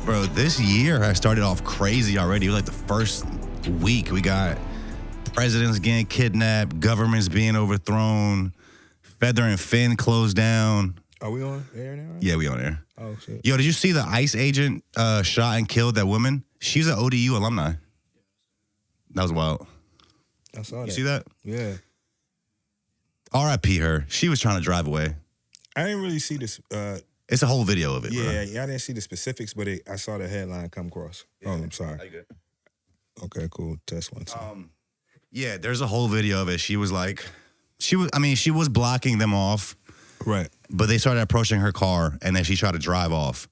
Bro, this year has started off crazy already. It was like the first week we got presidents getting kidnapped, governments being overthrown, Feather and Fin closed down. Are we on air now? Right? Yeah, we on air. Oh, shit. Yo, did you see the ICE agent shot and killed that woman? She's an ODU alumni. That was wild. I saw that. You see that? Yeah. R.I.P. her. She was trying to drive away. I didn't really see this. It's a whole video of it, bro. Yeah, I didn't see the specifics, but I saw the headline come across. Yeah. Oh, I'm sorry. You good? Okay, cool. Test one, two. Yeah, there's a whole video of it. She was blocking them off. Right. But they started approaching her car, and then she tried to drive off.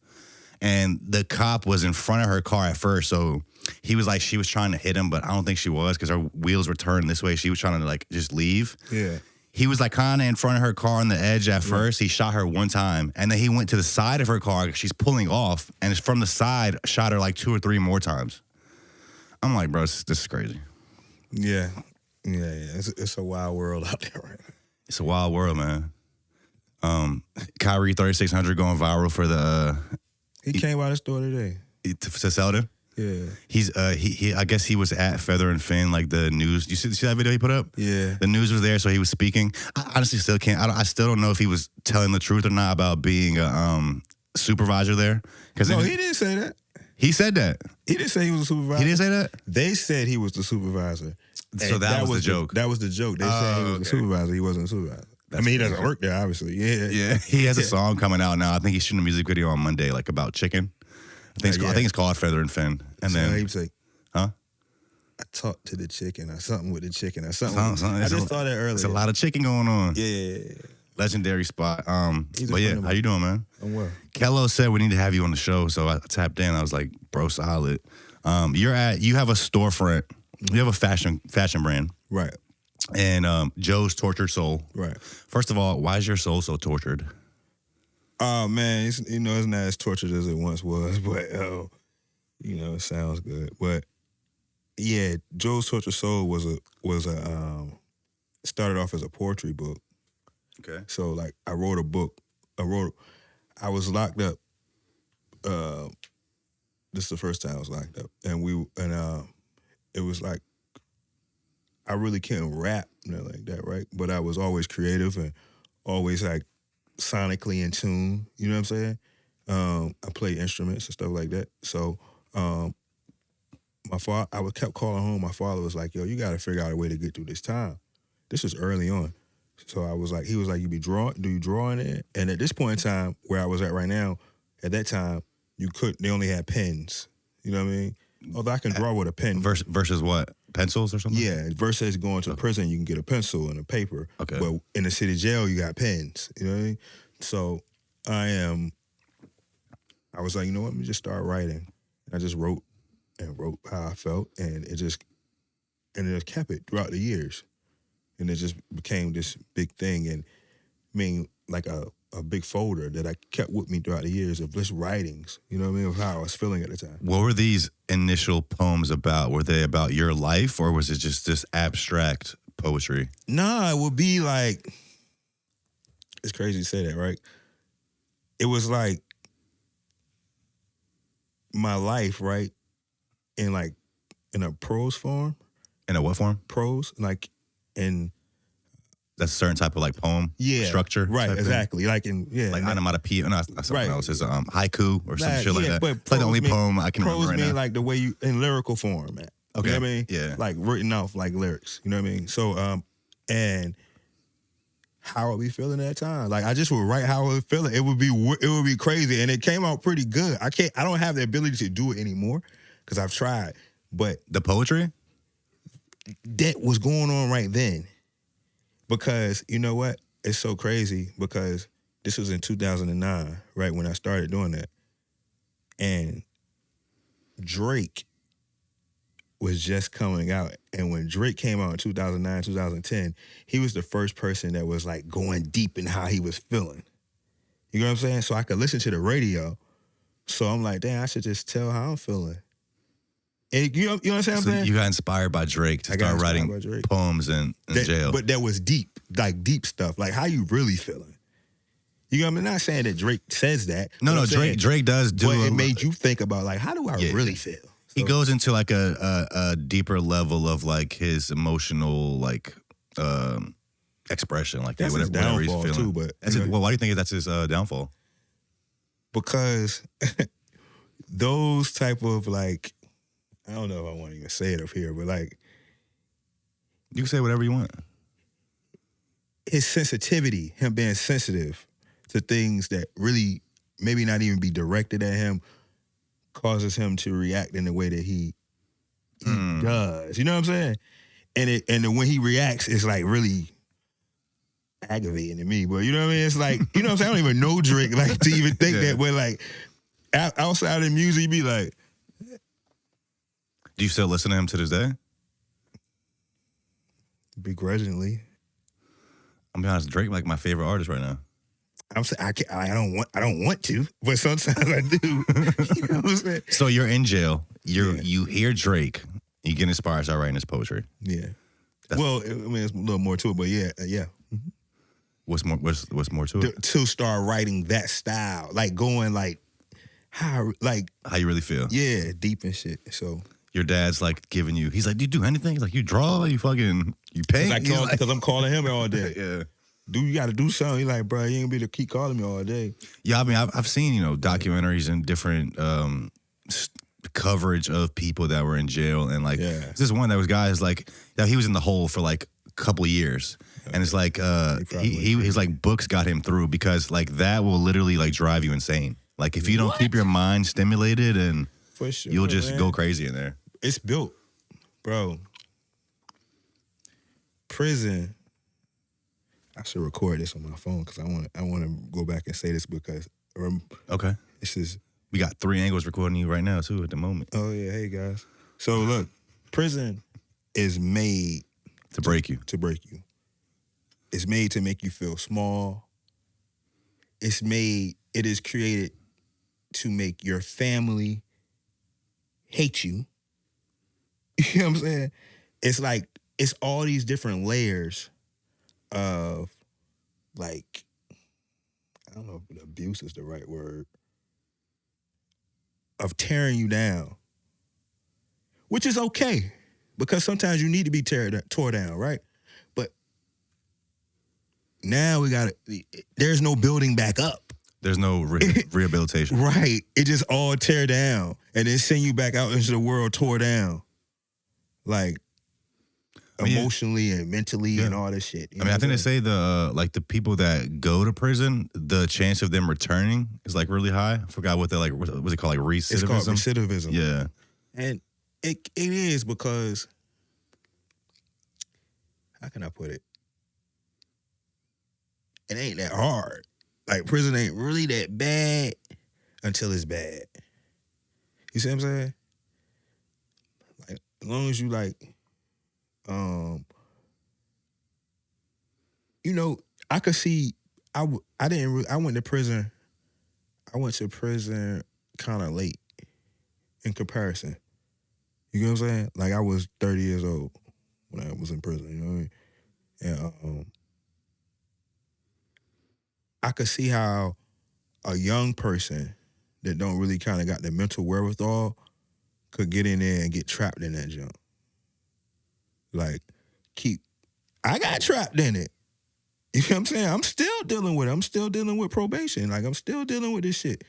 And the cop was in front of her car at first, so he was like, she was trying to hit him, but I don't think she was because her wheels were turned this way. She was trying to, like, just leave. Yeah. He was, like, kind of in front of her car on the edge at first. He shot her one time, and then he went to the side of her car. She's pulling off, and it's from the side, shot her, like, 2 or 3 more times. I'm like, bro, this is crazy. Yeah. It's a wild world out there right now. It's a wild world, man. Kyrie 3600 going viral for the... he came by the store today. To Selden? Yeah. He's I guess he was at Feather and Fin, like the news. You see that video he put up? Yeah. The news was there, so he was speaking. I honestly still can't. I still don't know if he was telling the truth or not about being a supervisor there. No, he didn't say that. He said that. He didn't say he was a supervisor. He didn't say that? They said he was the supervisor. So that was the joke. That was the joke. They said he was the supervisor. He wasn't a supervisor. He doesn't work there, obviously. Yeah. He has a song coming out now. I think he's shooting a music video on Monday, like about chicken. I think it's called Feather and Fin. And so then he was like, huh? I talked to the chicken or something with the chicken or something. I just saw that earlier. There's a lot of chicken going on. Yeah. Legendary spot. But yeah, how you doing, man? I'm well. Kello said we need to have you on the show, so I tapped in. I was like, bro, solid. You have a storefront. You have a fashion brand. Right. And Joe's Tortured Soul. Right. First of all, why is your soul so tortured? Oh, man, it's not as tortured as it once was, but, it sounds good. But, yeah, Joe's Tortured Soul was a started off as a poetry book. Okay. So, like, I wrote a book. I was locked up. This is the first time I was locked up. And it was like, I really couldn't rap, like that, right? But I was always creative and always, like, sonically in tune, you know what I'm saying? I play instruments and stuff like that. So my father, I kept calling home. My father was like, yo, you got to figure out a way to get through this time. This was early on. So I was like, he was like, do you draw in it? And at this point in time, where I was at right now, at that time, they only had pens. You know what I mean? Although I can draw with a pen. Versus what? Pencils or something? Yeah, versus going to prison, you can get a pencil and a paper. Okay. But in the city jail, you got pens. You know what I mean? So I was like, you know what? Let me just start writing. I just wrote how I felt, and it just kept it throughout the years. And it just became this big thing, and like a big folder that I kept with me throughout the years of just writings, you know what I mean, of how I was feeling at the time. What were these initial poems about? Were they about your life, or was it just this abstract poetry? Nah, it would be like, it's crazy to say that, right? It was like my life, right? In a prose form. In a what form? Prose, like in... That's a certain type of like poem structure. Right, exactly. Thing. Like in, yeah. Like onomatopoeia, no, not something right. else. It's haiku or some shit like that. But it's like the only poem I can remember right now. Prose mean like the way you, in lyrical form, man. Okay. You know what I mean? Yeah. Like written off like lyrics. You know what I mean? So, and how are we feeling at that time? Like I just would write how I was feeling. It would be crazy. And it came out pretty good. I don't have the ability to do it anymore because I've tried. But the poetry? That was going on right then. Because, you know what? It's so crazy because this was in 2009, right, when I started doing that. And Drake was just coming out. And when Drake came out in 2009, 2010, he was the first person that was, like, going deep in how he was feeling. You know what I'm saying? So I could listen to the radio. So I'm like, damn, I should just tell how I'm feeling. And you know what I'm saying? So you got inspired by Drake to start writing poems in jail. But that was deep, like deep stuff, like how you really feeling. You know, I'm not saying that Drake says that. No, Drake does do. But it made you think about like, how do I really feel? He goes into like a deeper level of like his emotional like expression, like that's his whatever he's downfall feeling. too. But well, why do you think that's his downfall? Because those type of like, I don't know if I want to even say it up here, but like, you can say whatever you want. His sensitivity, him being sensitive to things that really maybe not even be directed at him, causes him to react in the way that he does. You know what I'm saying? And when he reacts, it's like really aggravating to me. But you know what I mean? It's like, you know what I'm saying? I don't even know Drake like to even think that. But like outside of music, you be like, do you still listen to him to this day? Begrudgingly. I'm be honest, Drake like my favorite artist right now. I'm saying I don't want to, but sometimes I do. You know what I'm saying? So you're in jail. You hear Drake. You get inspired, start writing his poetry. Yeah. Well, I mean, it's a little more to it, but yeah. Mm-hmm. What's more to it? To start writing that style, like going like how you really feel. Yeah, deep and shit. So your dad's like giving you. He's like, do you do anything? He's like, you draw, you paint. Because I'm calling him all day. Yeah. You got to do something. He's like, bro, you ain't gonna be able to keep calling me all day. Yeah, I mean, I've seen documentaries and different coverage of people that were in jail, and like this one that was guys like he was in the hole for like a couple of years, and it's like his like books got him through, because like that will literally like drive you insane. Like if you don't keep your mind stimulated, and for sure, you'll just go crazy in there. It's built, bro. Prison. I should record this on my phone because I want to go back and say this because okay, this is. We got 3 angles recording you right now, too, at the moment. Oh, yeah. Hey, guys. So, look, prison is made to break you. To break you. It's made to make you feel small. It is created to make your family hate you. You know what I'm saying? It's like, it's all these different layers of, like, I don't know if abuse is the right word, of tearing you down, which is okay, because sometimes you need to be tore down, right? But now there's no building back up. There's no rehabilitation. Right. It just all tear down and then send you back out into the world tore down. Like, emotionally and mentally and all this shit. I think they say the people that go to prison, the chance of them returning is like really high. I forgot what what's it called, like recidivism? It's called recidivism. Yeah. And it is because, how can I put it? It ain't that hard. Like, prison ain't really that bad until it's bad. You see what I'm saying? Like, as long as you I could see. I went to prison. I went to prison kind of late in comparison. You know what I'm saying? Like, I was 30 years old when I was in prison. You know what I mean? And I could see how a young person that don't really kind of got the mental wherewithal could get in there and get trapped in that junk. Like, I got trapped in it. You know what I'm saying? I'm still dealing with it. I'm still dealing with probation. Like, I'm still dealing with this shit.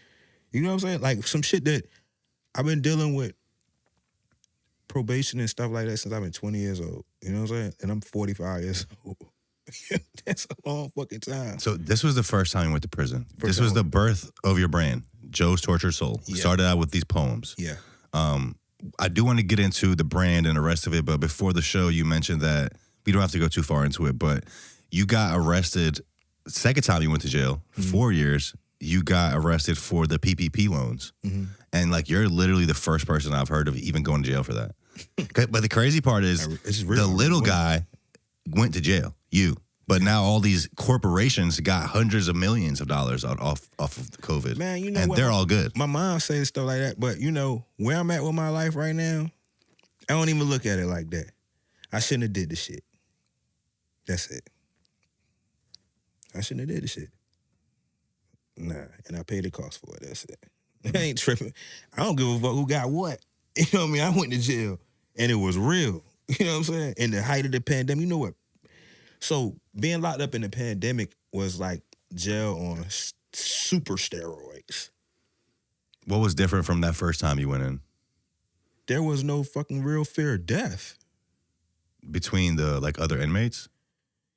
You know what I'm saying? Like, some shit that I've been dealing with probation and stuff like that since I've been 20 years old. You know what I'm saying? And I'm 45 years old. That's a long fucking time. So this was the first time you went to prison. This was the birth of your brand, Joe's Tortured Soul. Yeah. Started out with these poems. Yeah. I do want to get into the brand and the rest of it, but before the show, you mentioned that we don't have to go too far into it, but you got arrested. Second time you went to jail, 4 years. You got arrested for the PPP loans, and like you're literally the first person I've heard of even going to jail for that. But the crazy part is, the little guy went to jail. But now all these corporations got hundreds of millions of dollars off of COVID. Man, you know and what? They're all good. My mom says stuff like that, but you know where I'm at with my life right now, I don't even look at it like that. I shouldn't have did the shit. That's it. I shouldn't have did the shit. Nah, and I paid the cost for it. That's it. I ain't tripping. I don't give a fuck who got what. You know what I mean? I went to jail, and it was real. You know what I'm saying? In the height of the pandemic, you know what? So being locked up in the pandemic was like jail on super steroids. What was different from that first time you went in? There was no fucking real fear of death. Between the like other inmates?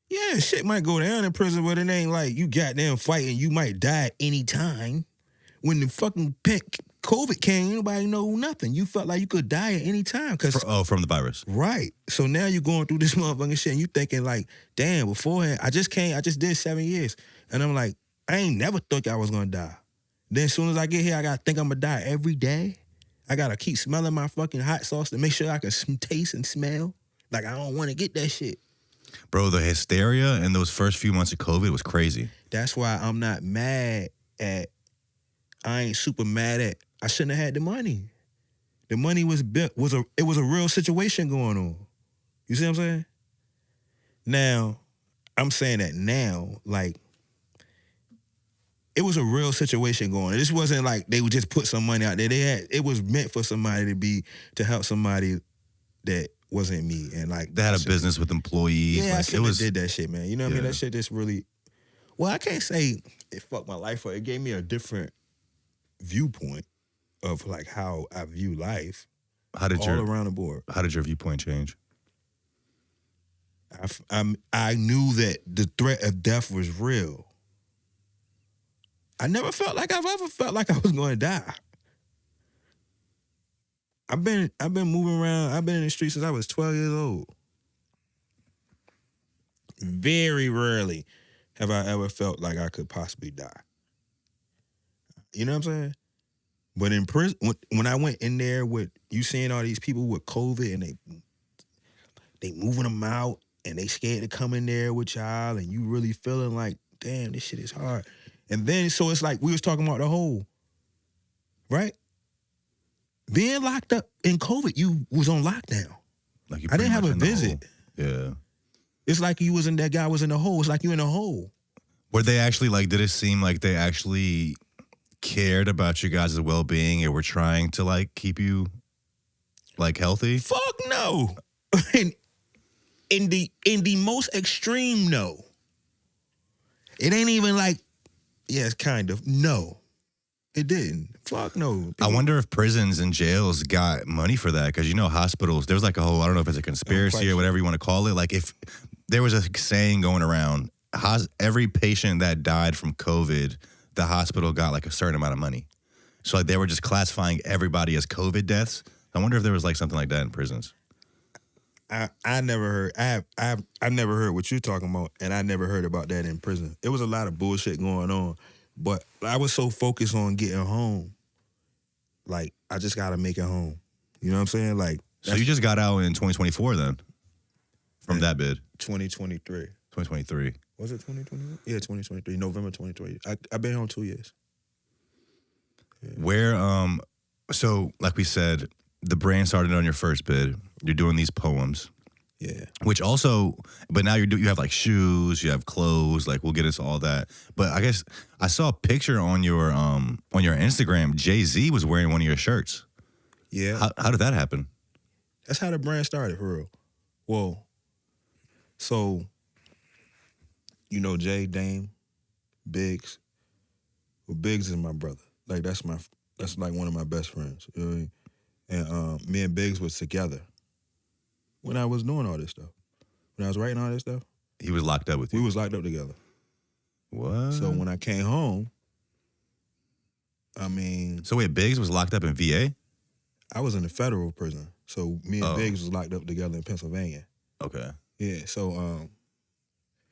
Yeah, shit might go down in prison, but it ain't like you goddamn fighting. You might die at any time. When the fucking COVID came, nobody know nothing. You felt like you could die at any time. From the virus. Right. So now you're going through this motherfucking shit and you thinking like, damn, beforehand, I just did 7 years. And I'm like, I ain't never thought I was gonna die. Then as soon as I get here, I gotta think I'm gonna die every day. I gotta keep smelling my fucking hot sauce to make sure I can taste and smell. Like, I don't wanna get that shit. Bro, the hysteria in those first few months of COVID was crazy. That's why I'm not mad at, I ain't super mad at, I shouldn't have had the money. The money was it was a real situation going on. You see what I'm saying? Now, I'm saying that now, like, it was a real situation going on. This wasn't like they would just put some money out there. It was meant for somebody to help somebody that wasn't me. And like, they had a business with employees. Yeah, like, I did that shit, man. You know what I mean? Yeah. That shit just really, well, I can't say it fucked my life up. It gave me a different viewpoint of like how I view life around the board. How did your viewpoint change? I knew that the threat of death was real. I never felt like I've ever felt like I was going to die. I've been moving around. I've been in the streets since I was 12 years old. Very rarely have I ever felt like I could possibly die. You know what I'm saying? But in prison, when I went in there with you seeing all these people with COVID and they moving them out and they scared to come in there with y'all and you really feeling like, damn, this shit is hard. And then, so it's like we was talking about the whole, right? Being locked up in COVID, you was on lockdown. Like I didn't have a visit. Yeah. It's like you was in, that guy was in the hole. It's like you in a hole. Were they actually like, did it seem like they actually cared about you guys' well-being and were trying to like keep you like healthy? Fuck no. in the most extreme no. It ain't even like, yes, kind of. No. It didn't. Fuck no. I wonder if prisons and jails got money for that, because you know hospitals, there's like a whole, I don't know if it's a conspiracy or whatever you want to call it. Like if there was a saying going around, every patient that died from COVID, the hospital got like a certain amount of money. So like they were just classifying everybody as COVID deaths. I wonder if there was like something like that in prisons. I never heard. I never heard what you're talking about, and I never heard about that in prison. It was a lot of bullshit going on, but I was so focused on getting home. Like, I just gotta make it home. You know what I'm saying? Like, so you just got out in 2024 then, from that bid. 2023. 2023. Was it 2023? Yeah, 2023. November 2023. I've been home 2 years. Yeah. Where so like we said, the brand started on your first bid. You're doing these poems. Yeah. Which also, but now you have like shoes, you have clothes, like we'll get into all that. But I guess I saw a picture on your Instagram. Jay-Z was wearing one of your shirts. Yeah. How did that happen? That's how the brand started, for real. Well, so, you know, Jay, Dame, Biggs. Well, Biggs is my brother. Like that's like one of my best friends. You know what I mean? And me and Biggs was together when I was doing all this stuff. When I was writing all this stuff. He was locked up with you? We was locked up together. What? So when I came home, I mean... So wait, Biggs was locked up in VA? I was in the federal prison. So me and Biggs was locked up together in Pennsylvania. Okay. Yeah, so...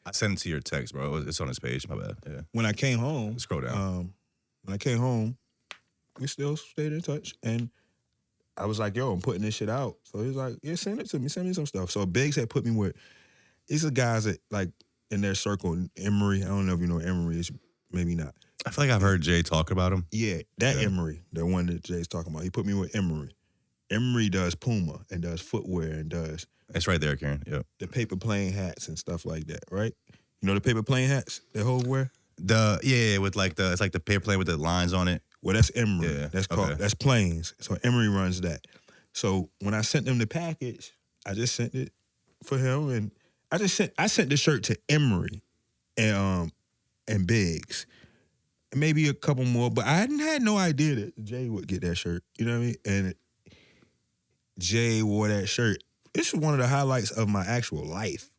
I sent it to your text, bro. It's on his page, my bad. Yeah. When I came home... Scroll down. When I came home, we still stayed in touch, and I was like, yo, I'm putting this shit out. So he's like, yeah, send it to me. Send me some stuff. So Biggs had put me with, these are guys that, like, in their circle, Emery. I don't know if you know Emery is, maybe not. I feel like I've heard Jay talk about him. Yeah, Emery, the one that Jay's talking about. He put me with Emery. Emery does Puma and does footwear and does... It's right there, Karen. Yep. The paper plane hats and stuff like that, right? You know the paper plane hats that Hov wear? With like it's like the paper plane with the lines on it. Well, that's Emery. Yeah, That's called okay. that's Planes. So Emery runs that. So when I sent them the package, I just sent it for him, and I sent the shirt to Emery and Biggs, and maybe a couple more, but I hadn't had no idea that Jay would get that shirt. You know what I mean? And Jay wore that shirt. This is one of the highlights of my actual life.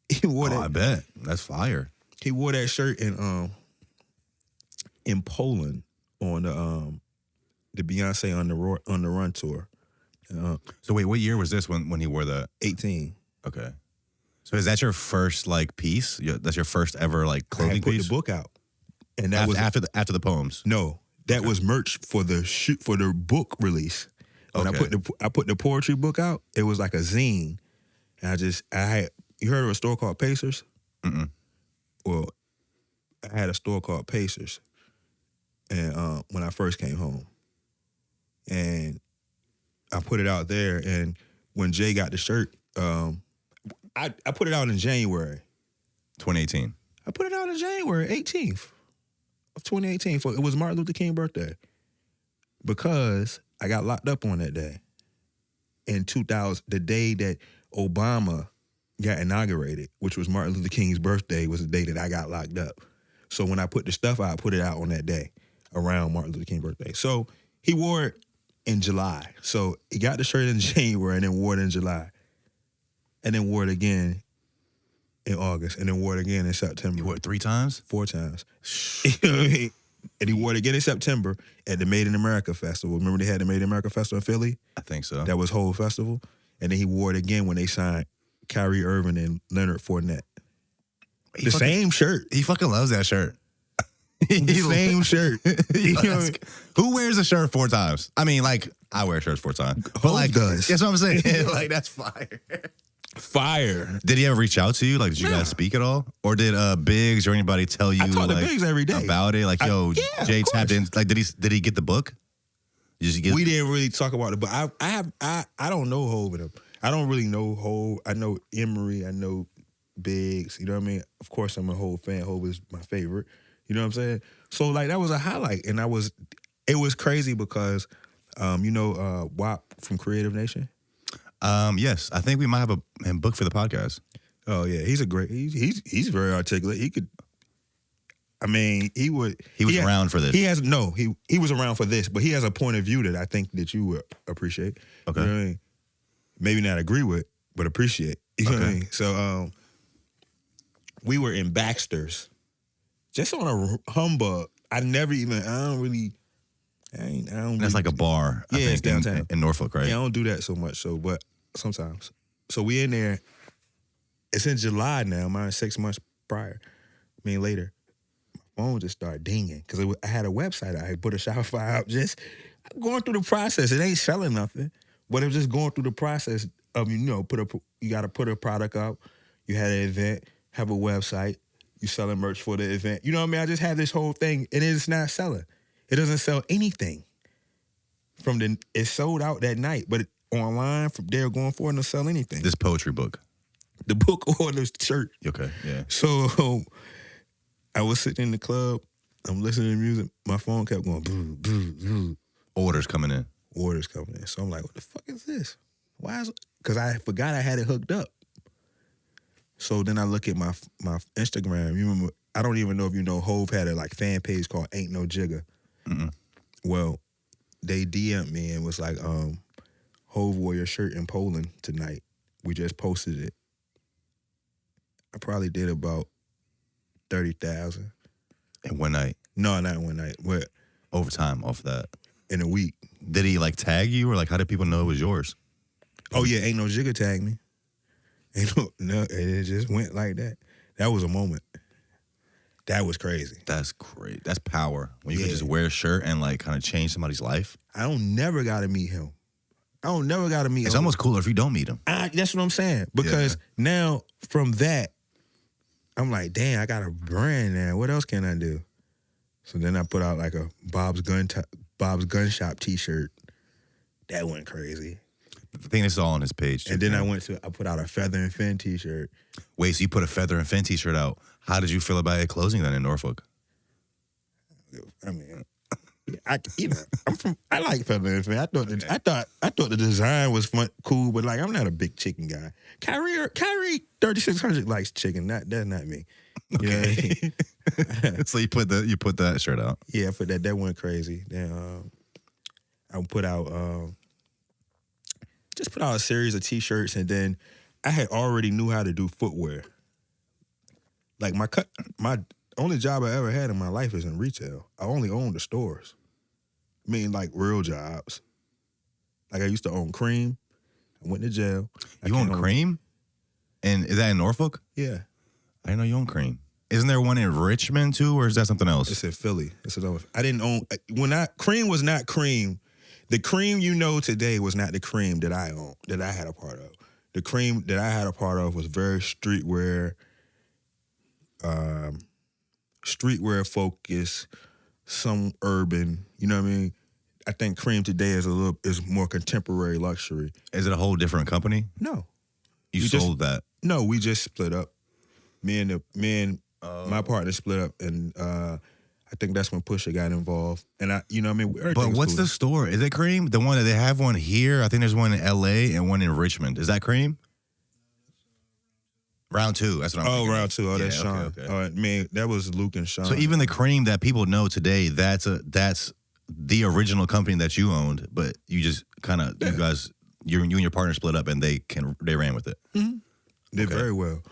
He wore that. I bet that's fire. He wore that shirt in Poland on the Beyonce on the Run tour. So wait, what year was this when he wore that? 18. Okay. So is that your first like piece? That's your first ever like clothing put piece? the book out, and that was after the poems. No, that was merch for the book release. When I put the poetry book out, it was like a zine, and you heard of a store called Pacers? Mm-mm. Well, I had a store called Pacers, and when I first came home, and I put it out there, and when Jay got the shirt, I put it out in January. 2018. I put it out in January 18th of 2018. It was Martin Luther King's birthday. Because I got locked up on that day. In 2000, the day that Obama got inaugurated, which was Martin Luther King's birthday, was the day that I got locked up. So when I put the stuff out, I put it out on that day, around Martin Luther King's birthday. So he wore it in July. So he got the shirt in January and then wore it in July. And then wore it again in August, and then wore it again in September. You wore it 3 times? 4 times. You know what I mean? And he wore it again in September at the Made in America Festival. Remember they had the Made in America Festival in Philly? I think so. That was whole festival. And then he wore it again when they signed Kyrie Irving and Leonard Fournette. Same shirt. He fucking loves that shirt. The same shirt. You know what I mean? Who wears a shirt 4 times? I mean, like, I wear shirts 4 times. But like, does. That's what I'm saying. Like, that's fire. Fire. Did he ever reach out to you? Like, did you guys speak at all? Or did Biggs or anybody tell you I talk to like, Biggs every day about it? Like, Jay tapped in. Like, did he get the book? We didn't really talk about it, but I don't know Hov with him. I don't really know Hov. I know Emery. I know Biggs. You know what I mean? Of course, I'm a Hov fan. Hov is my favorite. You know what I'm saying? So like that was a highlight, and it was crazy because, WAP from Creative Nation. Yes, I think we might have him booked for the podcast. Oh yeah, he's he's very articulate. He could. I mean, he was around for this. He was around for this, but he has a point of view that I think that you would appreciate. Okay. You know what I mean? Maybe not agree with, but appreciate. You know what I mean? So we were in Baxter's, just on a humbug. That's like a bar. I think, it's downtown in Norfolk, right? Yeah, I don't do that so much. So, but sometimes. So we in there. It's in July now. Mine 6 months prior. Later. My phone just started dinging because I had a website. I had put a Shopify up, just going through the process. It ain't selling nothing, but it was just going through the process of you got to put a product up. You had an event, have a website. You selling merch for the event. You know what I mean? I just had this whole thing, and it's not selling. It doesn't sell anything. It sold out that night, but online from there going forward, it doesn't sell anything. This poetry book. The book or the shirt. Okay, yeah. So I was sitting in the club. I'm listening to music. My phone kept going. Boo, boo, boo. Orders coming in. So I'm like, what the fuck is this? Why is it? Because I forgot I had it hooked up. So then I look at my Instagram. You remember? I don't even know if you know. Hov had a fan page called Ain't No Jigger. Mm-mm. Well, they DM'd me and was like, Hov wore your shirt in Poland tonight. We just posted it. I probably did about 30,000. In one night? No, not in one night. What? Overtime off that. In a week. Did he tag you or how did people know it was yours? Oh yeah, Ain't No Jigger tagged me. It just went like that. That was a moment. That was crazy. That's great. That's power. When you can just wear a shirt and kind of change somebody's life. I don't never got to meet him. It's almost cooler if you don't meet him. That's what I'm saying. Because now from that, I'm like, damn, I got a brand now. What else can I do? So then I put out a Bob's Gun Shop t-shirt. That went crazy. I think it's all on his page too. And then I put out a Feather and Fin t-shirt. Wait, so you put a Feather and Fin t-shirt out. How did you feel about it closing then in Norfolk? I mean, I like feathers, man. I thought the design was fun, cool, but like I'm not a big chicken guy. Kyrie 3600 likes chicken. That's not me. You know what I mean? So you put that shirt out. Yeah, for that went crazy. Then I put out just put out a series of T-shirts, and then I had already knew how to do footwear. Like my only job I ever had in my life is in retail. I only owned the stores. I mean, like real jobs. Like I used to own Cream. I went to jail. You own Cream? And is that in Norfolk? Yeah. I didn't know you own Cream. Isn't there one in Richmond too, or is that something else? It's in Philly. I didn't own Cream was not Cream. The Cream you know today was not the Cream that I owned, that I had a part of. The Cream that I had a part of was very streetwear focused, some urban. You know what I mean? I think Cream today is more contemporary luxury. Is it a whole different company? No, you sold that. No, we just split up. Me and my partner split up, and I think that's when Pusha got involved. And But what's the store? Is it Cream? The one that they have one here? I think there's one in L.A. and one in Richmond. Is that Cream? Round 2. That's what I'm thinking. Round 2. Oh, that's Sean. Okay. All right, man, that was Luke and Sean. So even the Cream that people know today, that's the original company that you owned, but you just kind of you and your partner split up and they ran with it. Mm-hmm. Did very well.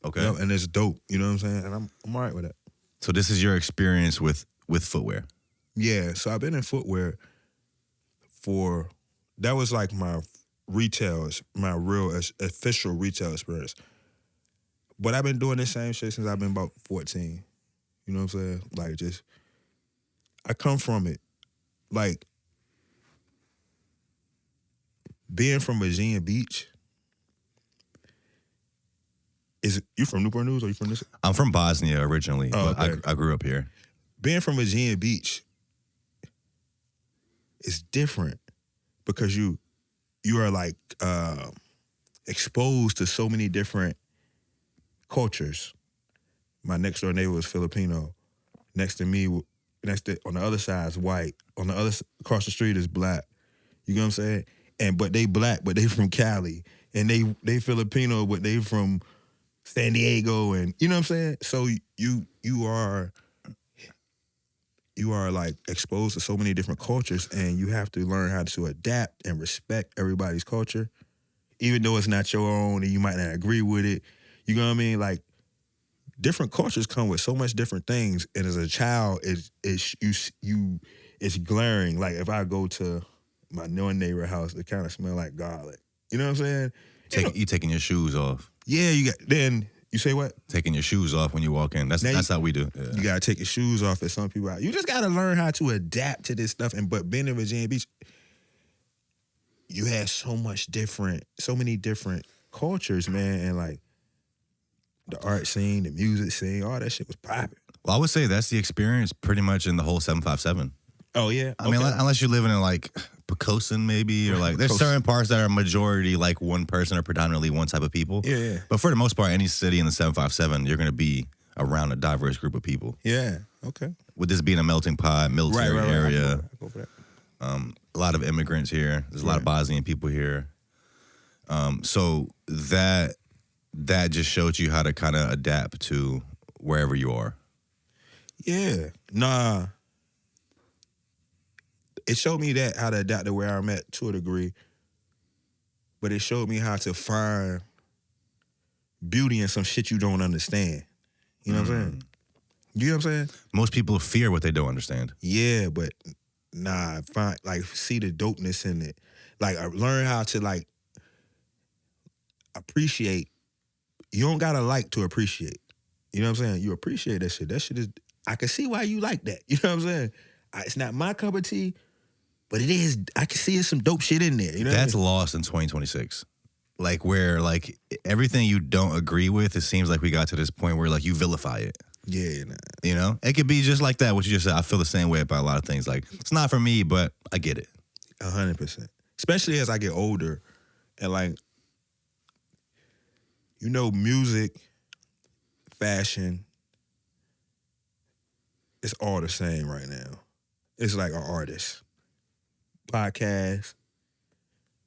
Okay. And it's dope. You know what I'm saying? And I'm all right with it. So this is your experience with footwear. Yeah. So I've been in footwear that was like my real official retail experience. But I've been doing this same shit since I've been about 14. You know what I'm saying? Like I come from it. Like being from Virginia Beach. You from Newport News or you from this? I'm from Bosnia originally, but okay. I grew up here. Being from Virginia Beach is different because you are like exposed to so many different cultures. My next door neighbor was Filipino. Next to me, on the other side is white. On the other across the street is black. You know what I'm saying? But they black, but they from Cali, and they Filipino, but they from San Diego, and you know what I'm saying? So you are like exposed to so many different cultures, and you have to learn how to adapt and respect everybody's culture, even though it's not your own and you might not agree with it. You know what I mean? Like different cultures come with so much different things, and as a child, it's glaring. Like if I go to my neighbor house, it kind of smell like garlic. You know what I'm saying? You taking your shoes off. Yeah, then you say what? Taking your shoes off when you walk in. That's how we do. Yeah. You gotta take your shoes off at some people out. You just gotta learn how to adapt to this stuff. But being in Virginia Beach, you had so many different cultures, man, and like the art scene, the music scene, all that shit was popping. Well, I would say that's the experience pretty much in the whole 757. Oh yeah. I mean, unless you're living in like Pocosin maybe, or like there's certain parts that are majority like one person or predominantly one type of people. Yeah. But for the most part, any city in the 757, you're going to be around a diverse group of people. Yeah. Okay. With this being a melting pot, military area, I go for that. A lot of immigrants here. There's a lot of Bosnian people here. So that just showed you how to kind of adapt to wherever you are. Yeah. Nah. It showed me how to adapt to where I'm at to a degree, but it showed me how to find beauty in some shit you don't understand. You know what I'm saying? You know what I'm saying? Most people fear what they don't understand. Yeah, but nah, see the dopeness in it. Like learn how to like appreciate. You don't gotta like to appreciate. You know what I'm saying? You appreciate that shit. That shit is. I can see why you like that. You know what I'm saying? It's not my cup of tea. But it is, I can see there's some dope shit in there. You know that's lost in 2026. Like where like everything you don't agree with, it seems like we got to this point where like you vilify it. Yeah. Nah. You know? It could be just like that, what you just said. I feel the same way about a lot of things. Like, it's not for me, but I get it. 100%. Especially as I get older and like, music, fashion, it's all the same right now. It's like an artist. Podcast,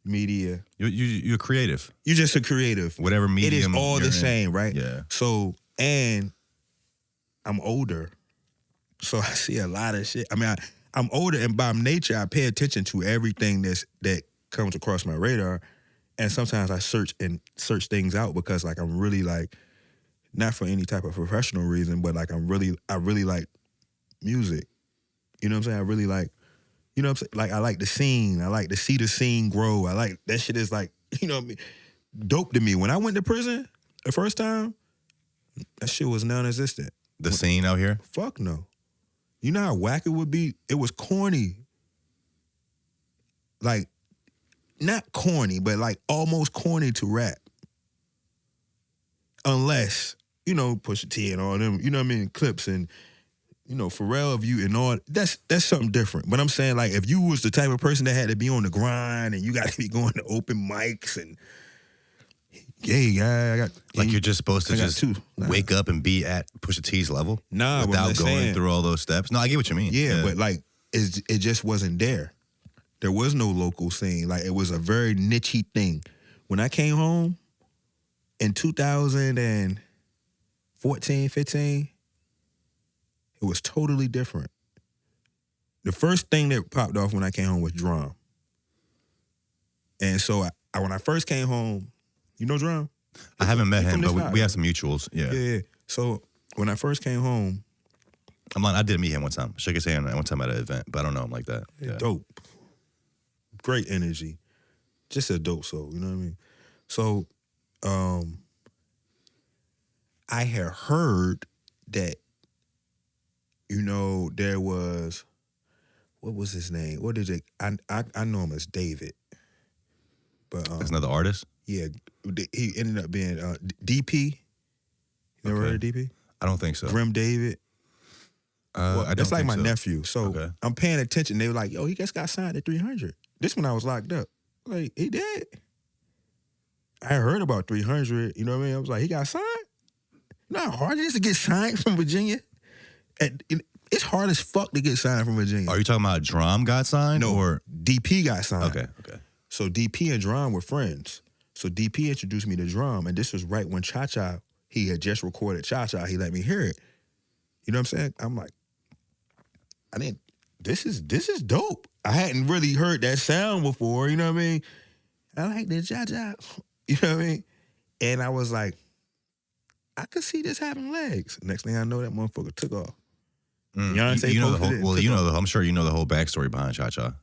media. You're creative. You're just a creative. Whatever medium. It is all you're the in. same, right? Yeah. So, and I'm older. So I see a lot of shit. I mean, I'm older, and by nature, I pay attention to everything that comes across my radar. And sometimes I search things out because like I'm really like, not for any type of professional reason, but like I really like music. You know what I'm saying? I really like, you know what I'm saying? Like I like the scene. I like to see the scene grow. I like, that shit is like, you know what I mean? Dope to me. When I went to prison the first time, that shit was non-existent. The scene out here? Fuck no. You know how whack it would be? It was corny. Like, not corny, but like almost corny to rap. Unless, you know, Pusha T and all them, you know what I mean, clips and, you know, Pharrell of you and all, that's something different. But I'm saying, like, if you was the type of person that had to be on the grind and you got to be going to open mics and, yeah, I got... Like you're just supposed to just wake up and be at Pusha T's level? Nah, without going through all those steps? No, I get what you mean. Yeah, but like, it just wasn't there. There was no local scene. Like, it was a very niche-y thing. When I came home in 2014, 15, it was totally different. The first thing that popped off when I came home was Drum. And so when I first came home, you know Drum? I haven't met him, but we have some mutuals. Yeah. Yeah. So when I first came home, I did meet him one time. Shook his hand one time at an event, but I don't know him like that. Yeah. Dope. Great energy. Just a dope soul, you know what I mean? So I had heard that, you know, there was, what was his name? What is it? I know him as David. But that's another artist? Yeah. He ended up being DP. You ever heard of DP? I don't think so. Grim David. That's like my nephew. So I'm paying attention. They were like, yo, he just got signed at 300. This when I was locked up. Like, he did? I heard about 300. You know what I mean? I was like, he got signed? You know how hard it is to get signed from Virginia? It's hard as fuck to get signed from Virginia. Are you talking about Drum got signed? No, or DP got signed. Okay. So DP and Drum were friends. So DP introduced me to Drum, and this was right when Cha-Cha, he had just recorded Cha-Cha. He let me hear it. You know what I'm saying? I'm like, this is dope. I hadn't really heard that sound before, you know what I mean? I like the Cha-Cha, you know what I mean? And I was like, I could see this having legs. Next thing I know, that motherfucker took off. Beyonce you know the whole, I'm sure you know the whole backstory behind Cha-Cha.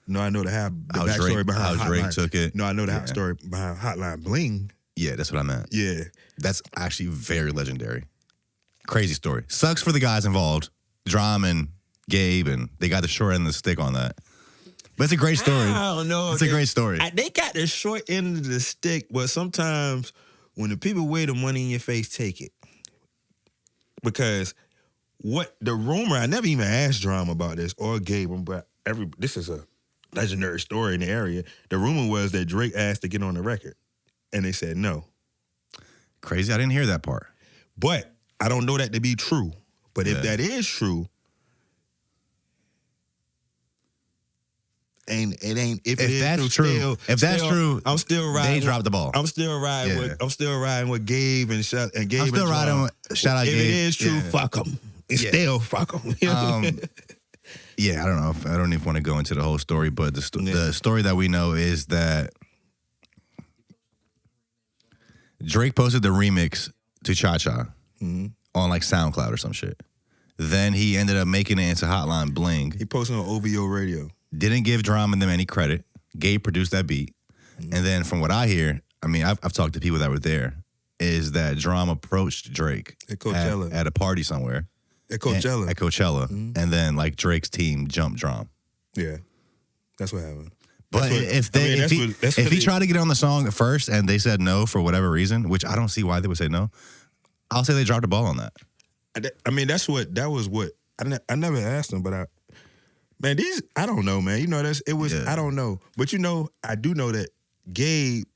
No, I know the backstory behind how Drake Hotline. took it. No, I know the story behind Hotline Bling. Yeah, that's what I meant. Yeah. That's actually very legendary. Crazy story. Sucks for the guys involved, Drum and Gabe, and they got the short end of the stick on that. But it's a great story. I don't know. It's a great story. They got the short end of the stick, but sometimes when the people weigh the money in your face, take it. Because what the rumor, I never even asked Drum about this or Gabe, but this is a legendary story in the area. The rumor was that Drake asked to get on the record, and they said no. Crazy, I didn't hear that part. But I don't know that to be true. But if that is true, if that's true, I'm still riding. They dropped the ball. I'm still riding with Gabe and Gabe. I'm still riding with shout out Gabe. Gabe. If it is true, fuck them. It's still fuck them. Yeah, I don't know. I don't even want to go into the whole story, but the story that we know is that Drake posted the remix to Cha-Cha on like SoundCloud or some shit. Then he ended up making it into Hotline Bling. He posted on OVO Radio. Didn't give Drum and them any credit. Gabe produced that beat. And then from what I hear, I mean, I've talked to people that were there, is that Drum approached Drake at Coachella at a party somewhere. At Coachella. At Coachella. And then like Drake's team jumped Drum. Yeah. That's what happened. But if he tried to get on the song first and they said no for whatever reason, which I don't see why they would say no, I'll say they dropped the ball on that. I mean, that was what I never asked them, but I don't know, man. You know, I don't know. But you know, I do know that Gabe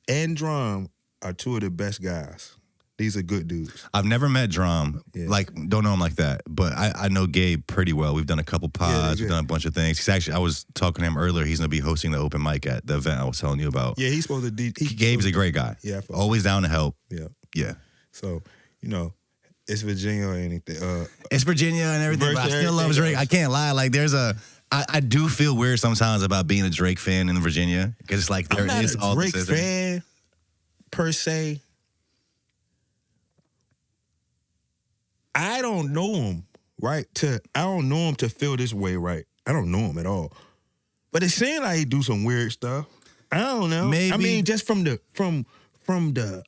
and Drum are two of the best guys. These are good dudes. I've never met Drum, like don't know him like that, but I know Gabe pretty well. We've done a couple pods, we've done a bunch of things. He's actually, I was talking to him earlier. He's gonna be hosting the open mic at the event I was telling you about. Yeah, he's supposed to. Gabe's a great guy. Yeah, always down to help. Yeah. So it's Virginia or anything. It's Virginia and everything, but I still love Drake. I can't lie. Like I do feel weird sometimes about being a Drake fan in Virginia because it's like there is all Drake fan per se. I don't know him, right? I don't know him to feel this way, right? I don't know him at all. But it seems like he do some weird stuff. I don't know. Maybe. I mean, just from the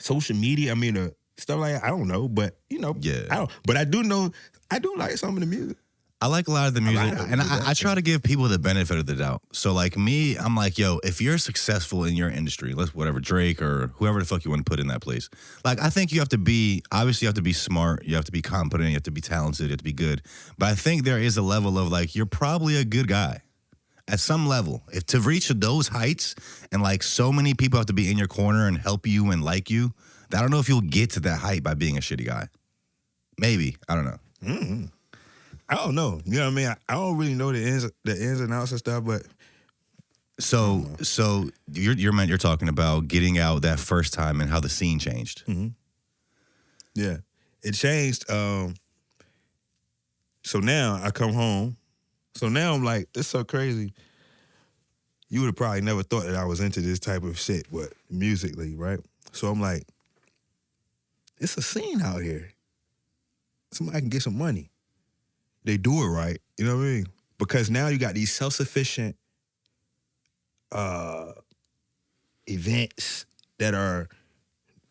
social media, I mean, the stuff like that, I don't know. But, but I do know, I do like some of the music. I like a lot of the music, and I try to give people the benefit of the doubt. So, like me, I'm like, yo, if you're successful in your industry, whatever, Drake or whoever the fuck you want to put in that place, like, I think you have to be smart, you have to be competent, you have to be talented, you have to be good. But I think there is a level of, like, you're probably a good guy at some level. If to reach those heights, and, like, so many people have to be in your corner and help you and like you, I don't know if you'll get to that height by being a shitty guy. Maybe. I don't know. Mm-hmm. I don't know. You know what I mean? I don't really know the ins and outs and stuff, but so you're talking about getting out that first time and how the scene changed. Mm-hmm. Yeah, it changed. So now I come home. So now I'm like, it's so crazy. You would have probably never thought that I was into this type of shit, but musically, right? So I'm like, it's a scene out here. Somebody can get some money. They do it right, you know what I mean? Because now you got these self-sufficient events that are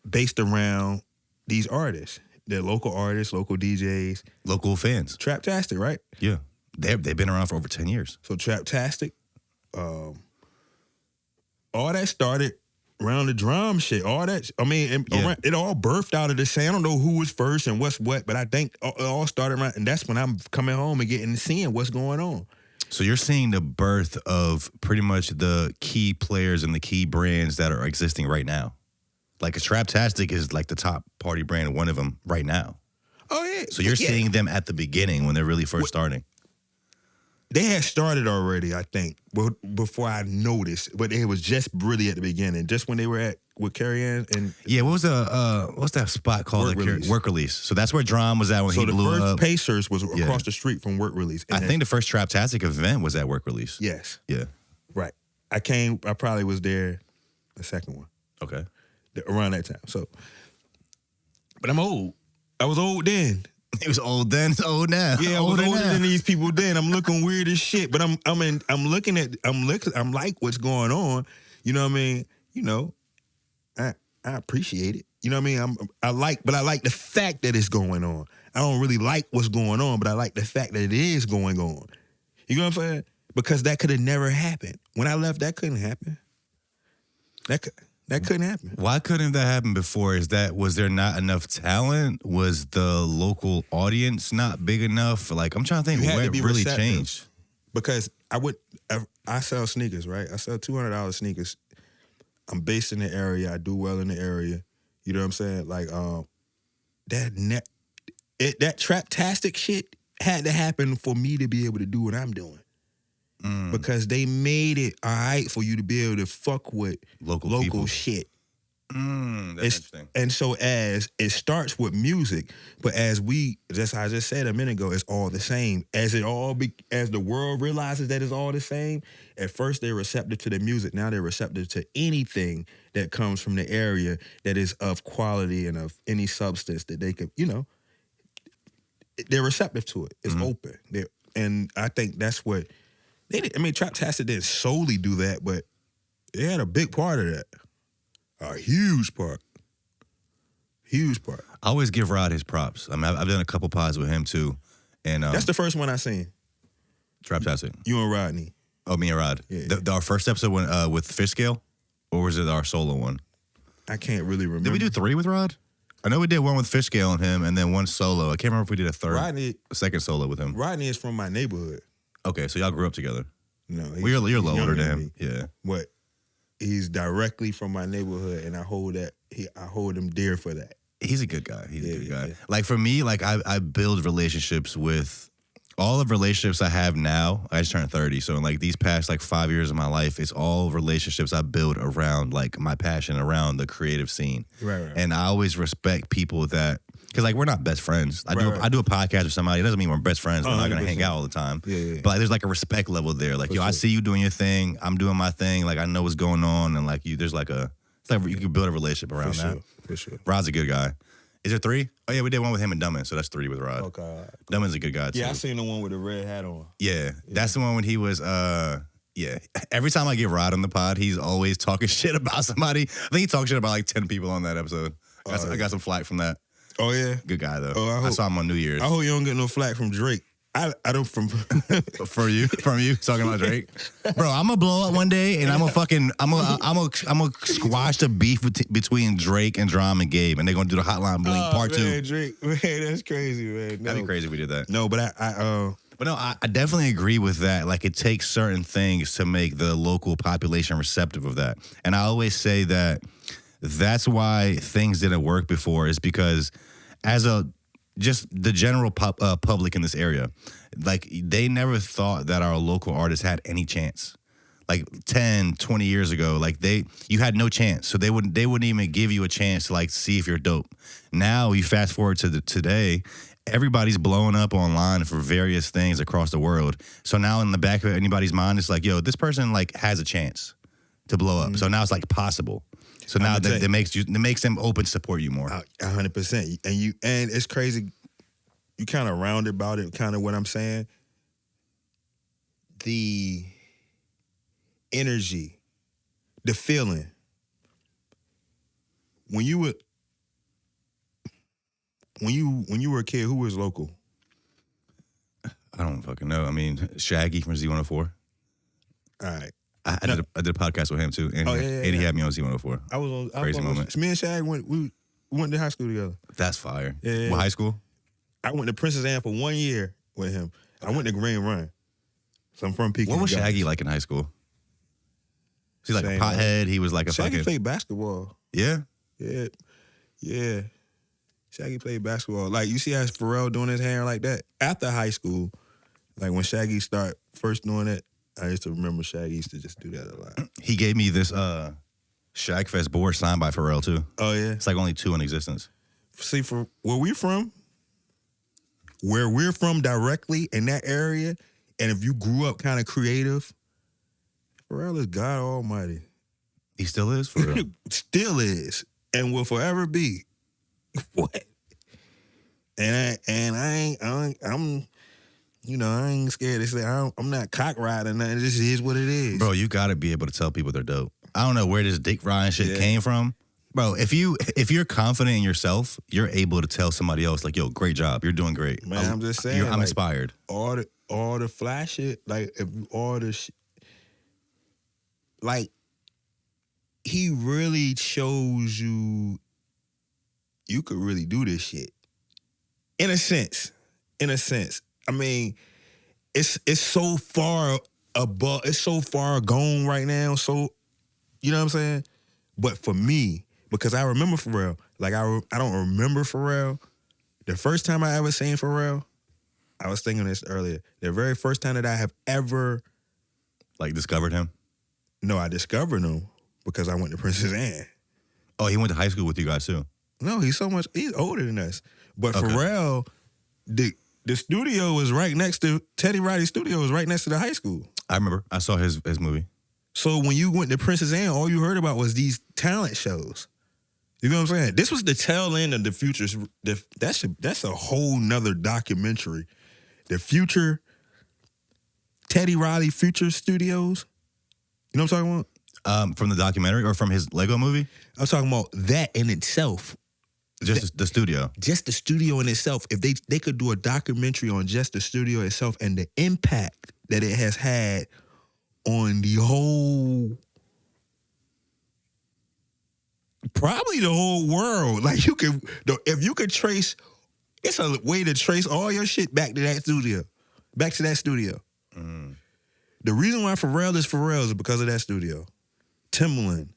based around these artists. They're local artists, local DJs. Local fans. Traptastic, right? Yeah. They've been around for over 10 years. So Traptastic, all that started around the drum shit, all that. I mean, it all birthed out of the same. I don't know who was first and what's what, but I think it all started around, and that's when I'm coming home and seeing what's going on. So you're seeing the birth of pretty much the key players and the key brands that are existing right now. Like, Traptastic is like the top party brand, one of them right now. Oh, yeah. So you're seeing them at the beginning when they're really first starting. They had started already, I think, before I noticed. But it was just really at the beginning, just when they were with Carrie Ann and what was what's that spot called? Work Release. So that's where Drum was at when he blew up. So the first Pacers was across the street from Work Release. I think the first Traptastic event was at Work Release. Yes. Yeah. Right. I probably was there the second one. Okay. Around that time. So, but I'm old. I was old then. He was old then, he's old now. Yeah, I was older than these people then. I'm looking weird as shit, but I'm like what's going on. You know what I mean? You know, I appreciate it. You know what I mean? I like the fact that it's going on. I don't really like what's going on, but I like the fact that it is going on. You know what I'm saying? Because that could have never happened. When I left, that couldn't happen. That couldn't happen. Why couldn't that happen before? Was there not enough talent? Was the local audience not big enough? Like, I'm trying to think what really changed. Because I sell sneakers, right? I sell $200 sneakers. I'm based in the area. I do well in the area. You know what I'm saying? Like, that Traptastic shit had to happen for me to be able to do what I'm doing. Because they made it all right for you to be able to fuck with local shit. That's interesting. And so as it starts with music, but as I just said a minute ago, it's all the same. As the world realizes that it's all the same, at first they're receptive to the music. Now they're receptive to anything that comes from the area that is of quality and of any substance that they could, they're receptive to it. It's open. And I think that's what they did. I mean, Traptastic didn't solely do that, but they had a big part of that. A huge part. Huge part. I always give Rod his props. I mean, I've done a couple pods with him too. And that's the first one I seen. Traptastic. You and Rodney. Oh, me and Rod. Yeah. Our first episode with Fish Scale, or was it our solo one? I can't really remember. Did we do 3 with Rod? I know we did one with Fish Scale and him, and then one solo. I can't remember if we did a second solo with him. Rodney is from my neighborhood. Okay, so y'all grew up together. No, you're a little older than him. Yeah. What? he's directly from my neighborhood, and I hold him dear for that. He's a good guy. He's a good guy. Yeah. Like for me, like I build relationships with all of relationships I have now. I just turned 30, so in like these past like 5 years of my life, it's all relationships I build around like my passion around the creative scene. Right. And I always respect people that, because like we're not best friends. I do a podcast with somebody. It doesn't mean we're best friends. We're not gonna hang out all the time. Yeah. But like, there's like a respect level there. Like, I see you doing your thing. I'm doing my thing. Like I know what's going on, and like there's like it's like you can build a relationship around that. For sure. Rod's a good guy. Is there 3? Oh yeah, we did one with him and Dummin, so that's 3 with Rod. Okay. Dummin's a good guy too. Yeah, I seen the one with the red hat on. Yeah, that's the one when he was every time I get Rod on the pod, he's always talking shit about somebody. I think he talked shit about like 10 people on that episode. I got some flack from that. Oh yeah, good guy though. Oh, I saw him on New Year's. I hope you don't get no flack from Drake. I don't from from you talking about Drake, bro. I'm gonna blow up one day, and I'm gonna squash the beef between Drake and Drum and Gabe, and they're gonna do the Hotline Bling part 2. Drake, man, that's crazy, man. No. That'd be crazy if we did that. No, but I definitely agree with that. Like, it takes certain things to make the local population receptive of that, and I always say that that's why things didn't work before, is because just the general public in this area, like they never thought that our local artists had any chance. Like 10, 20 years ago, like you had no chance. So they wouldn't even give you a chance to like see if you're dope. Now you fast forward to today, everybody's blowing up online for various things across the world. So now in the back of anybody's mind, it's like, yo, this person like has a chance to blow up. Mm-hmm. So now it's like possible. So now that makes them open to support you more. 100%. And it's crazy. You kind of round about it, kind of what I'm saying. The energy, the feeling. When you were a kid, who was local? I don't fucking know. I mean, Shaggy from Z104. All right. I did a podcast with him too, and he had me on Z104. I was on crazy moment. Me and Shag we went to high school together. That's fire. Yeah. What high school? I went to Princess Anne for 1 year with him. I went to Green Run. So I'm from Pekin. What was Shaggy like in high school? Was he like a pothead? He was like a Shaggy played basketball. Yeah? Yeah. Shaggy played basketball. Like, you see how Pharrell doing his hair like that? After high school, like when Shaggy started first doing it, I used to remember Shaggy used to just do that a lot. He gave me this Shagfest board signed by Pharrell too. Oh yeah? It's like only 2 in existence. See, for where we're from directly in that area, and if you grew up kind of creative, Pharrell is God Almighty. He still is, for real? Still is, and will forever be. What? And I'm I ain't scared to say I'm not cock riding nothing. It just is what it is. Bro, you gotta be able to tell people they're dope. I don't know where this dick riding shit came from. Bro, if you're confident in yourself, you're able to tell somebody else, like, yo, great job. You're doing great. Man, I'm just saying. I'm inspired. All the fly shit, like, if you all the shit, like, he really shows you could really do this shit. In a sense. I mean, it's so far above, it's so far gone right now. So, you know what I'm saying? But for me, because I remember Pharrell, like I don't remember Pharrell. The first time I ever seen Pharrell, I was thinking this earlier. The very first time that I have ever, like, discovered him. No, I discovered him because I went to Princess Anne. Oh, he went to high school with you guys too. No, he's older than us. But okay. Pharrell, the studio was right next to, Teddy Riley's studio was right next to the high school. I remember. I saw his movie. So when you went to Princess Anne, all you heard about was these talent shows. You know what I'm saying? This was the tail end of the Future's. That's a whole nother documentary. The Future, Teddy Riley Future Studios. You know what I'm talking about? From the documentary or from his Lego movie? I was talking about that in itself. Just the studio. Just the studio in itself. If they could do a documentary on just the studio itself and the impact that it has had on the whole, probably the whole world. Like, if you could trace, it's a way to trace all your shit back to that studio. Back to that studio. Mm. The reason why Pharrell is because of that studio. Timbaland,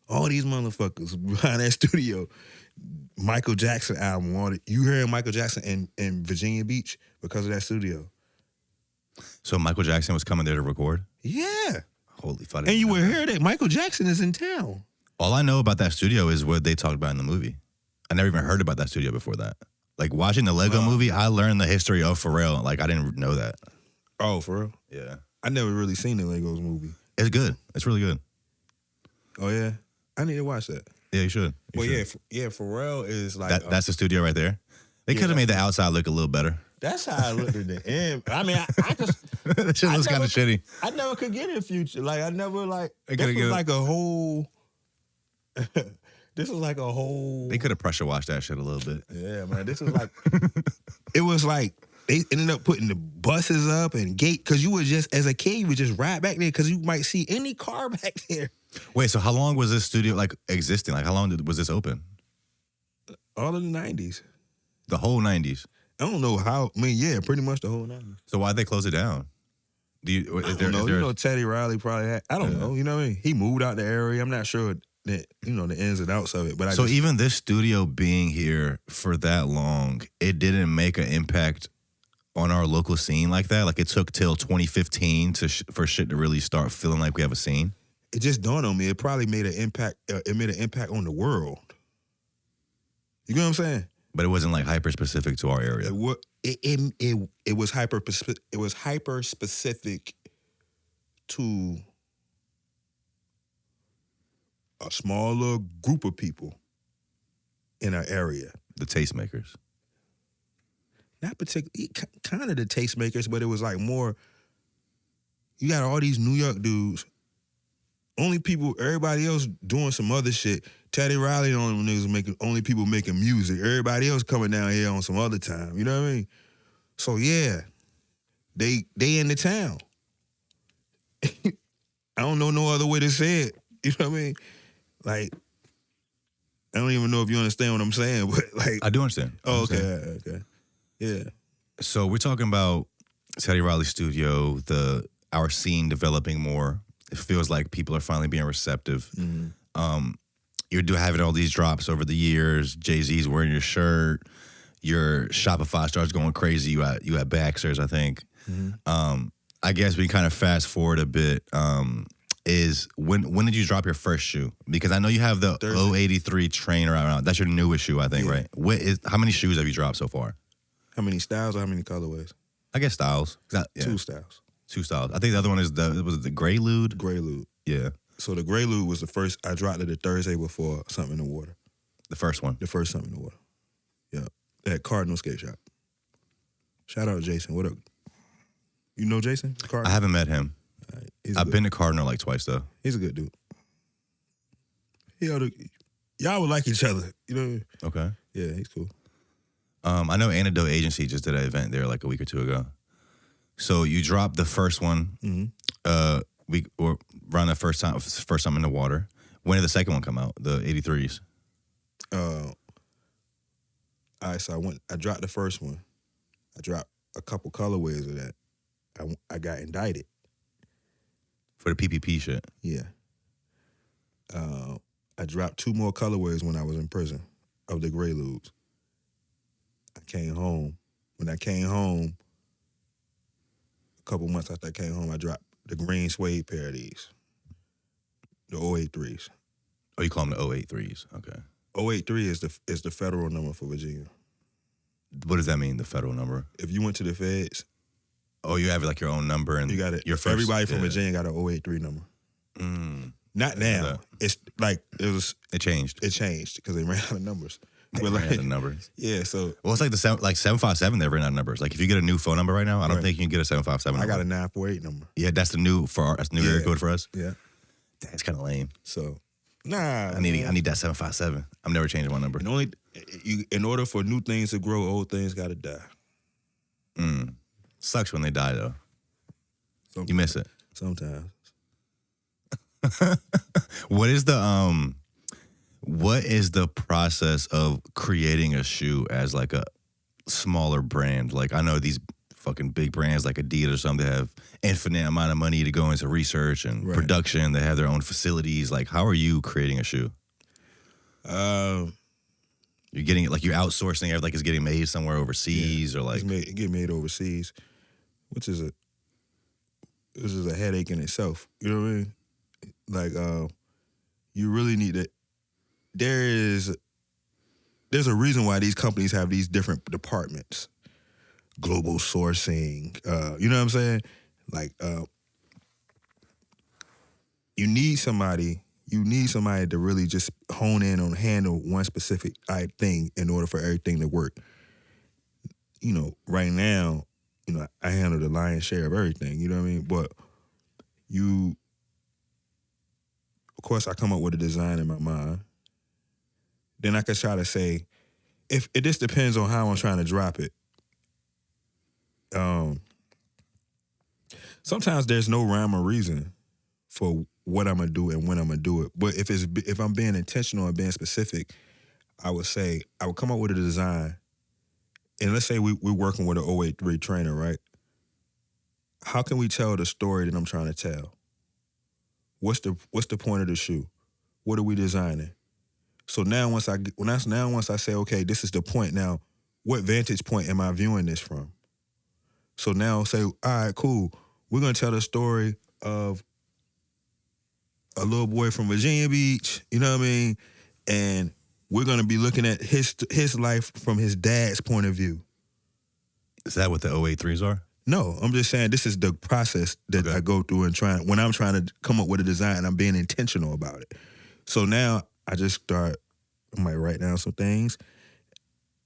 all these motherfuckers behind that studio. Michael Jackson album on it. You heard Michael Jackson in Virginia Beach because of that studio. So Michael Jackson was coming there to record? Yeah. Holy fuck. And you would hear that Michael Jackson is in town. All I know about that studio is what they talked about in the movie. I never even heard about that studio before that. Like, watching the Lego movie, I learned the history of Pharrell. Like, I didn't know that. Oh, for real? Yeah. I never really seen the Legos movie. It's good. It's really good. Oh, yeah? I need to watch that. Yeah, you should. Well, yeah, Pharrell is like... that's the studio right there. They could have made the outside look a little better. That's how I looked at the end. I mean, I just... That shit looks kind of shitty. I never could get in Future. Like, I never, like... This was like a whole... This was like a whole... They could have pressure washed that shit a little bit. Yeah, man. This was like... It was like... They ended up putting the buses up and gate... Because you would just... As a kid, you would just ride back there because you might see any car back there. Wait, so how long was this studio, like, existing? Like, how long was this open? All of the 90s. The whole 90s? I don't know how... I mean, yeah, pretty much the whole 90s. So why'd they close it down? I don't know. You know, Teddy Riley probably had... I don't know. You know what I mean? He moved out the area. I'm not sure... the ins and outs of it. But even this studio being here for that long, it didn't make an impact on our local scene like that? Like, it took till 2015 for shit to really start feeling like we have a scene? It just dawned on me. It probably made an impact. It made an impact on the world. You know what I'm saying? But it wasn't like hyper specific to our area. It was hyper specific to a smaller group of people in our area. The tastemakers. Not particularly, kind of the tastemakers, but it was like more, you got all these New York dudes, only people, everybody else doing some other shit. Teddy Riley only people making music. Everybody else coming down here on some other time. You know what I mean? So yeah, they in the town. I don't know no other way to say it. You know what I mean? Like, I don't even know if you understand what I'm saying, but like... I do understand. Oh, okay. Yeah. So we're talking about Teddy Riley Studio, our scene developing more. It feels like people are finally being receptive. Mm-hmm. You're having all these drops over the years. Jay-Z's wearing your shirt. Your Shopify starts going crazy. You at Baxter's, I think. Mm-hmm. I guess we kind of fast forward a bit. Is when did you drop your first shoe? Because I know you have the Thursday. 083 trainer out. That's your newest shoe, I think, right? How many shoes have you dropped so far? How many styles or how many colorways? I guess styles. Yeah. 2 styles. 2 styles. I think the other one is the Greylude? Greylude. Yeah. So the Greylude was the first. I dropped it the Thursday before Something in the Water. The first one? The first Something in the Water. Yeah. At Cardinal Skate Shop. Shout out Jason. What up? You know Jason? I haven't met him. I've been to Cardinal like twice, though. He's a good dude. Y'all would like each other. You know? Okay. Yeah, he's cool. I know Antidote Agency just did an event there like a week or 2 ago. So you dropped the first one, around the first time in the water. When did the second one come out? The 83s. All right, so I dropped the first one. I dropped a couple colorways of that. I got indicted. For the PPP shit? Yeah. I dropped 2 more colorways when I was in prison of the Greyludes. I came home. When I came home, a couple months after I came home, I dropped the green suede pair of these. The 083s. Oh, you call them the 083s. Okay. 083 is the federal number for Virginia. What does that mean, the federal number? If you went to the feds. Oh, you have like your own number and you got it. Your first, everybody from Virginia got an 083 number. Not now. It's like it changed. It changed because they ran out of numbers. They ran out of numbers. Yeah, so well, it's like 757. They ran out of numbers. Like if you get a new phone number right now, I don't think you can get a 757. I got a 948 number. Yeah, that's the new area code for us. Yeah, that's kind of lame. So I need that 757. I'm never changing my number. In order for new things to grow, old things got to die. Sucks when they die though. Sometimes. You miss it sometimes. What is the process of creating a shoe as like a smaller brand? Like I know these fucking big brands like Adidas or something that have infinite amount of money to go into research and Right. production. They have their own facilities. Like, how are you creating a shoe? You're getting it, like, you're outsourcing it, like it's getting made somewhere overseas, or like it get made overseas, which is a headache in itself. You know what I mean? Like, you really need to. There's a reason why these companies have these different departments, global sourcing. You know what I'm saying? Like, you need somebody to really just hone in on handle one specific thing in order for everything to work. You know, right now, you know, I handle the lion's share of everything. You know what I mean? But of course, I come up with a design in my mind. Then I could try to say, if it just depends on how I'm trying to drop it. Sometimes there's no rhyme or reason for what I'm gonna do and when I'm gonna do it. But if I'm being intentional and being specific, I would come up with a design. And let's say we're working with an 083 trainer, right? How can we tell the story that I'm trying to tell? What's the point of the shoe? What are we designing? So now once I say, okay, this is the point. Now, what vantage point am I viewing this from? So now say, all right, cool. We're gonna tell the story of a little boy from Virginia Beach. You know what I mean? And we're gonna be looking at his life from his dad's point of view. Is that what the 083s are? No, I'm just saying this is the process that I go through when I'm trying to come up with a design. I'm being intentional about it. So now I might write down some things,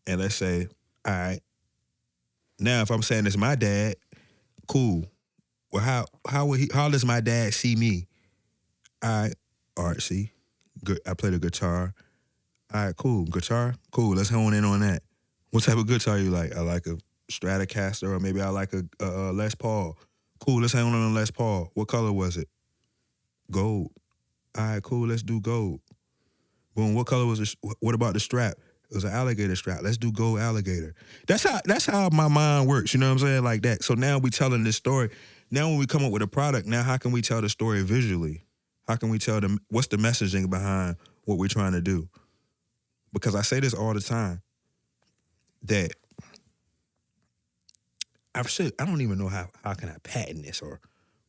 and let's say, all right, now if I'm saying it's my dad, cool. Well, how does my dad see me? All right, artsy, good. I play the guitar. All right, cool. Guitar, cool. Let's hone in on that. What type of guitar you like? I like a Stratocaster, or maybe I like a Les Paul. Cool. Let's hone in on Les Paul. What color was it? Gold. All right, cool. Let's do gold. Boom. What color was it? What about the strap? It was an alligator strap. Let's do gold alligator. That's how my mind works. You know what I'm saying? Like that. So now we telling this story. Now when we come up with a product, now how can we tell the story visually? How can we tell them what's the messaging behind what we're trying to do? Because I say this all the time, that I don't even know how can I patent this or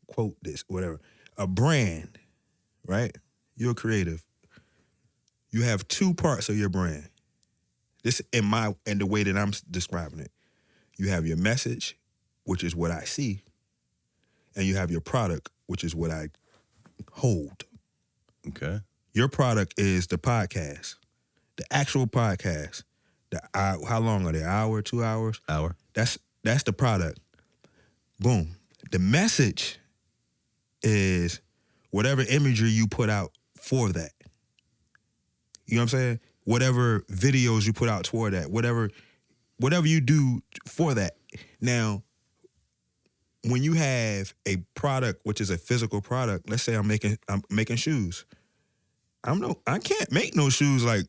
quote this, whatever. A brand, right? You're creative. You have two parts of your brand. This in the way that I'm describing it. You have your message, which is what I see, and you have your product, which is what I hold. Okay. Your product is the podcast, the actual podcast. How long are they? Hour, 2 hours? Hour. That's the product. Boom. The message is whatever imagery you put out for that. You know what I'm saying? Whatever videos you put out toward that, whatever you do for that. Now, when you have a product which is a physical product, let's say I'm making shoes. I can't make no shoes like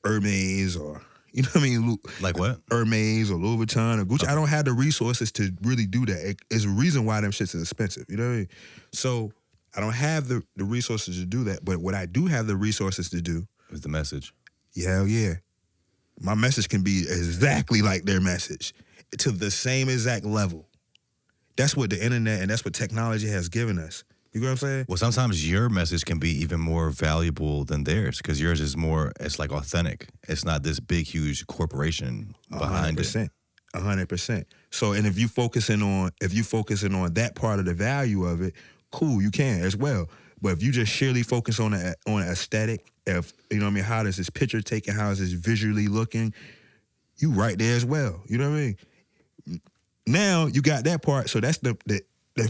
Hermes or, you know what I mean? Like what? Hermes or Louis Vuitton or Gucci. Okay. I don't have the resources to really do that. It's a reason why them shits is expensive. You know what I mean? So I don't have the resources to do that. But what I do have the resources to do is the message. Hell yeah. My message can be exactly like their message to the same exact level. That's what the internet and that's what technology has given us. You know what I'm saying? Well, sometimes your message can be even more valuable than theirs because yours is more, it's like authentic. It's not this big, huge corporation behind 100%, it. 100%. So, and if you focusing on that part of the value of it, cool, you can as well. But if you just sheerly focus on aesthetic, if you know what I mean, how does this picture taken, how is this visually looking, you right there as well. You know what I mean? Now you got that part, so that's the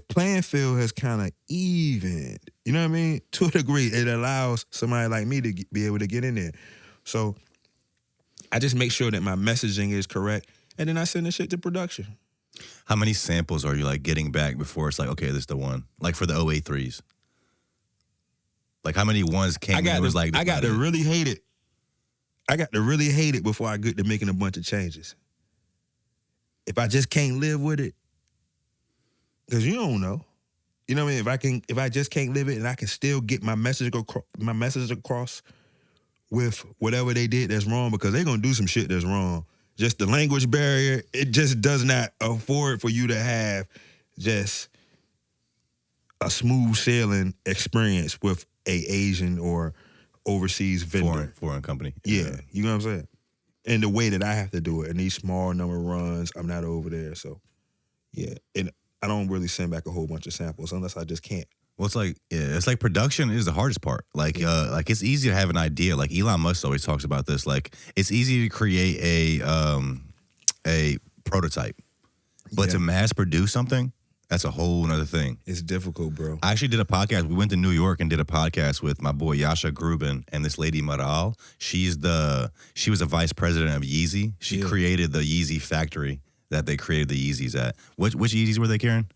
playing field has kind of evened. You know what I mean? To a degree, it allows somebody like me to be able to get in there. So I just make sure that my messaging is correct, and then I send the shit to production. How many samples are you like getting back before it's like, okay, this is the one? Like for the 083s. Like how many ones came in? Was like I got to really hate it. I got to really hate it before I get to making a bunch of changes. if I just can't live with it, because you don't know. You know what I mean? If I just can't live it and I can still get my message across with whatever they did that's wrong, because they're gonna do some shit that's wrong. Just the language barrier, it just does not afford for you to have just a smooth sailing experience with a Asian or overseas vendor. Foreign company. Yeah, you know what I'm saying? And the way that I have to do it, in these small number runs, I'm not over there. So, yeah. And I don't really send back a whole bunch of samples unless I just can't. Well, it's like production is the hardest part. Like it's easy to have an idea. Like Elon Musk always talks about this. Like it's easy to create a prototype, but to mass produce something, that's a whole nother thing. It's difficult, bro. I actually did a podcast. We went to New York and did a podcast with my boy Yasha Grubin and this lady Maral. She was a vice president of Yeezy. She created the Yeezy factory that they created the Yeezys at. Which Yeezys were they, Karen?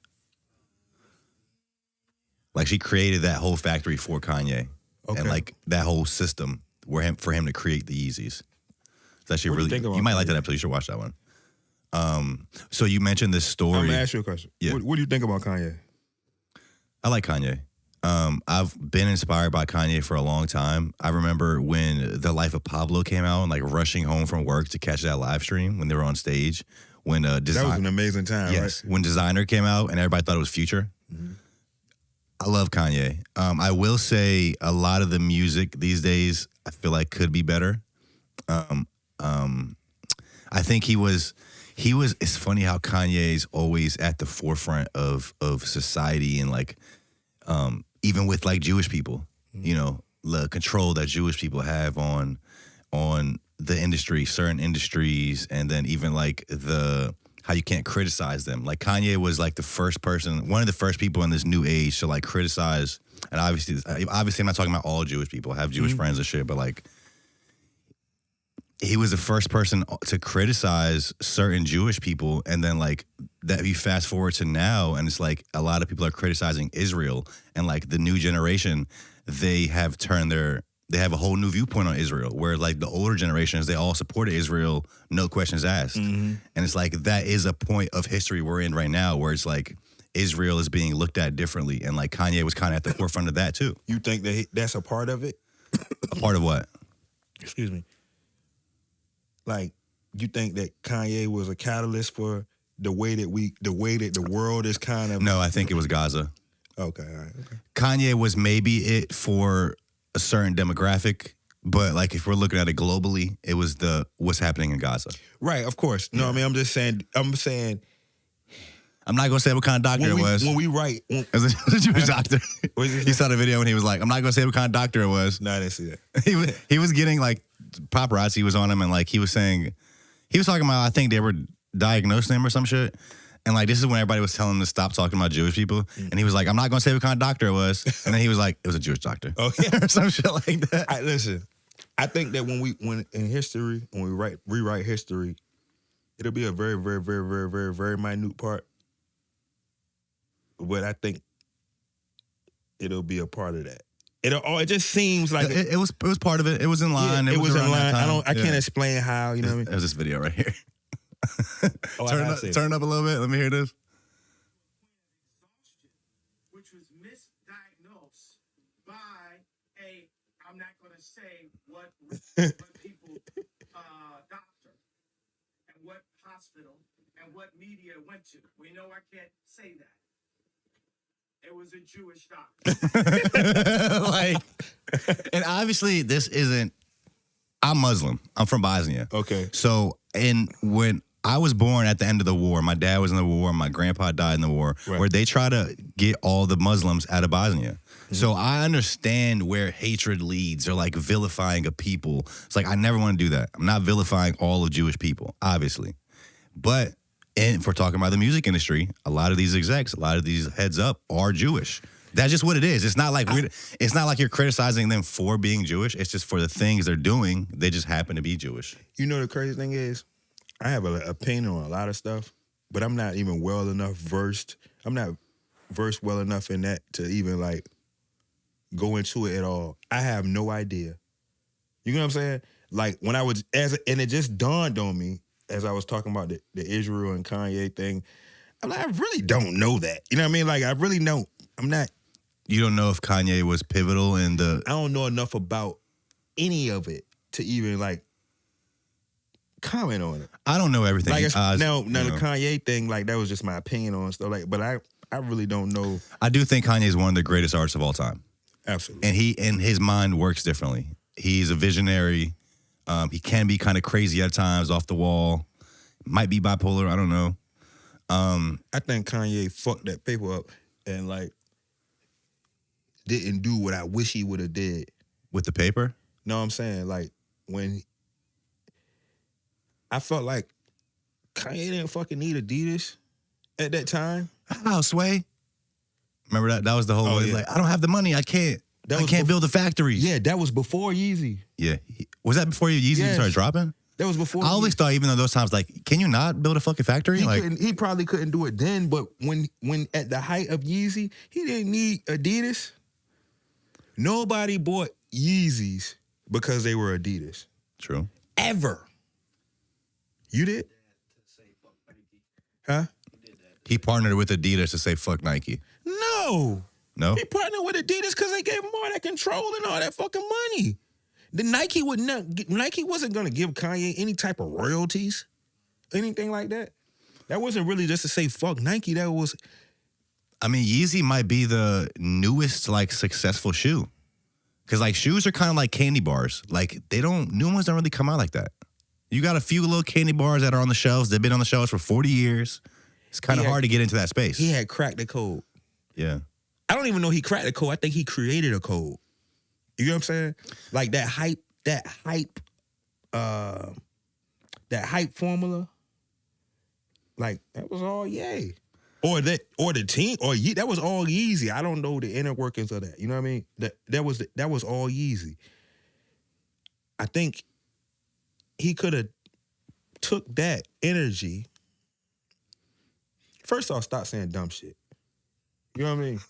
Like she created that whole factory for Kanye, and like that whole system for him to create the Yeezys. It's actually really. You might like that episode. You should watch that one. So you mentioned this story. I'm gonna ask you a question. Yeah. What do you think about Kanye? I like Kanye. I've been inspired by Kanye for a long time. I remember when The Life of Pablo came out and like rushing home from work to catch that live stream when they were on stage. When that was an amazing time. Yes, right? When Designer came out and everybody thought it was Future. Mm-hmm. I love Kanye. I will say a lot of the music these days I feel like could be better. I think he was. It's funny how Kanye's always at the forefront of society and like, even with like Jewish people, you know, the control that Jewish people have on the industry, certain industries, and then even like how you can't criticize them. Like Kanye was like one of the first people in this new age to like criticize. And obviously I'm not talking about all Jewish people. I have Jewish friends and shit, but like he was the first person to criticize certain Jewish people. And then like that you fast forward to now and it's like a lot of people are criticizing Israel, and like the new generation, they have a whole new viewpoint on Israel, where like the older generations, they all supported Israel, no questions asked. Mm-hmm. And it's like, that is a point of history we're in right now where it's like Israel is being looked at differently. And like Kanye was kind of at the forefront of that too. You think that that's a part of it? A part of what? Excuse me. Like, you think that Kanye was a catalyst for the way that the world is kind of... No, I think it was Gaza. Okay, all right. Okay. Kanye was maybe it for a certain demographic, but like if we're looking at it globally, it was what's happening in Gaza. Right, of course. No, I mean, I'm saying I'm not gonna say what kind of doctor it was. When we write, it was a Jewish doctor. He saw the video and he was like, "I'm not gonna say what kind of doctor it was." No, I didn't see that. he was getting like paparazzi was on him, and like he was talking about, I think they were diagnosing him or some shit. And like this is when everybody was telling him to stop talking about Jewish people, and he was like, "I'm not gonna say what kind of doctor it was," and then he was like, "It was a Jewish doctor," or some shit like that. Listen, I think that when we rewrite history, it'll be a very, very, very, very, very, very minute part, but I think it'll be a part of that. It just seems like it was part of it. It was in line. Yeah, it was in line. I can't explain how. You know what I mean? There's this video right here. Turn up a little bit. Let me hear this. Which was misdiagnosed by I'm not going to say what people, doctor, and what hospital, and what media went to. We know I can't say that. It was a Jewish doctor. And obviously this isn't, I'm Muslim. I'm from Bosnia. Okay. So, when I was born at the end of the war, my dad was in the war, my grandpa died in the war, where they try to get all the Muslims out of Bosnia. Mm-hmm. So I understand where hatred leads, or like vilifying a people. It's like, I never want to do that. I'm not vilifying all of Jewish people, obviously. But if we're talking about the music industry, a lot of these execs, a lot of these heads up are Jewish. That's just what it is. It's not like you're criticizing them for being Jewish. It's just for the things they're doing, they just happen to be Jewish. You know the crazy thing is, I have an opinion on a lot of stuff, but I'm not even versed. I'm not versed well enough in that to even like go into it at all. I have no idea. You know what I'm saying? Like when I was and it just dawned on me as I was talking about the Israel and Kanye thing, I'm like, I really don't know that. You know what I mean? Like, I really don't. I'm not. You don't know if Kanye was pivotal in the. I don't know enough about any of it to even like comment on it. I don't know everything. Like now you the know. Kanye thing, like that was just my opinion on stuff. Like, but I really don't know. I do think Kanye is one of the greatest artists of all time, Absolutely. and his mind works differently. He's a visionary. He can be kind of crazy at times, off the wall. Might be bipolar. I don't know. I think Kanye fucked that paper up and like didn't do what I wish he would have did. With the paper? Know what I'm saying? Like when I felt like Kanye didn't fucking need Adidas at that time. How, Sway? Remember that? That was the whole way. Yeah. Like, I don't have the money. I can't That build a factory. Yeah, that was before Yeezy. Yeah. Was that before Yeezy Yes. started dropping? That was before. I always thought, even though those times, like, can you not build a fucking factory? He probably couldn't do it then, but when at the height of Yeezy, he didn't need Adidas. Nobody bought Yeezys because they were Adidas. True. Ever. You did? Huh? He partnered with Adidas to say fuck Nike. No. No? He partnered with Adidas because they gave him all that control and all that fucking money. The Nike wasn't gonna give Kanye any type of royalties, anything like that. That wasn't really just to say fuck Nike. That was. I mean, Yeezy might be the newest, like, successful shoe. Because, like, shoes are kind of like candy bars. Like, new ones don't really come out like that. You got a few little candy bars that are on the shelves. They've been on the shelves for 40 years. It's kind of hard to get into that space. He had cracked the code. Yeah. I don't even know he cracked the code. I think he created a code. You know what I'm saying? Like that hype formula. Like that was all yay. Or the team, that was all Yeezy. I don't know the inner workings of that. You know what I mean? That was all Yeezy. I think he could have took that energy. First off, stop saying dumb shit. You know what I mean?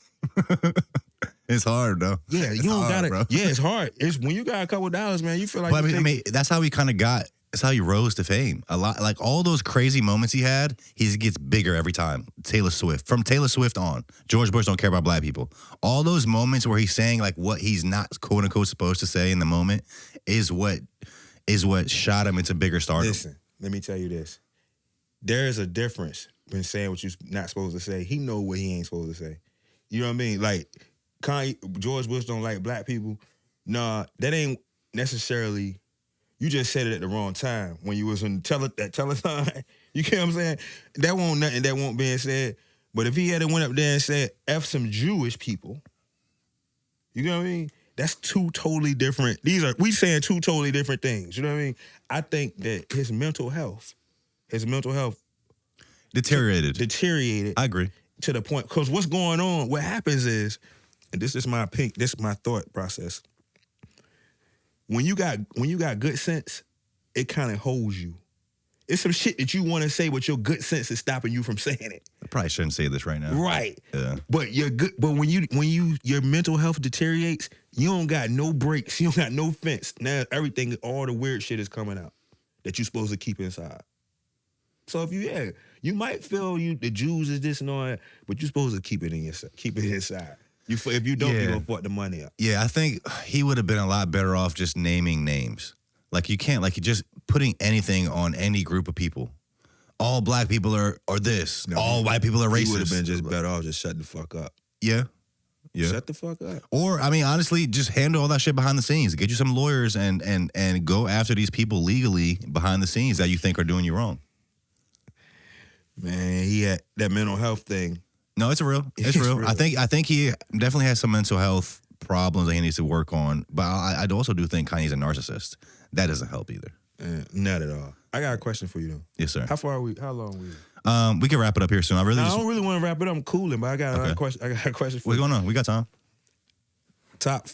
It's hard, though. Yeah, you don't got it. Yeah, it's hard. It's when you got a couple dollars, man. You feel like. But I mean, that's how he kind of got. That's how he rose to fame. A lot, like all those crazy moments he had, he gets bigger every time. Taylor Swift, from Taylor Swift on, George Bush don't care about black people. All those moments where he's saying like what he's not quote unquote supposed to say in the moment is what shot him into bigger stardom. Listen, let me tell you this: there is a difference between saying what you're not supposed to say. He know what he ain't supposed to say. You know what I mean? Like Kanye, George Bush don't like black people. Nah, that ain't necessarily. You just said it at the wrong time when you was in that telethon. You get what I'm saying? That won't being said. But if he had went up there and said F some Jewish people, you know what I mean? That's two totally different. We saying two totally different things. You know what I mean? I think that his mental health deteriorated. I agree. To the point, because what's going on? What happens is, and this is my thought process. When you got good sense, it kind of holds you. It's some shit that you want to say, but your good sense is stopping you from saying it. I probably shouldn't say this right now. Right. Yeah. But when your mental health deteriorates, you don't got no brakes, you don't got no fence. Now all the weird shit is coming out that you're supposed to keep inside. So if you might feel the Jews is this and all that, but you're supposed to keep it inside. If you don't, you're gonna fuck the money up. Yeah, I think he would have been a lot better off just naming names. Like you can't, like, you're just putting anything on any group of people. All black people are this. No, all white people are racist. He would have been just better off just shut the fuck up. Yeah. Shut the fuck up. Or, I mean, honestly, just handle all that shit behind the scenes. Get you some lawyers and go after these people legally behind the scenes that you think are doing you wrong. Man, he had that mental health thing. No, it's real. It's real. I think he definitely has some mental health problems that he needs to work on. But I also do think Kanye's a narcissist. That doesn't help either. Not at all. I got a question for you though. Yes, sir. How long are we? We can wrap it up here soon. I don't really want to wrap it up. I'm cooling, but I got a question. I got a question for you. What's going on? We got time. Top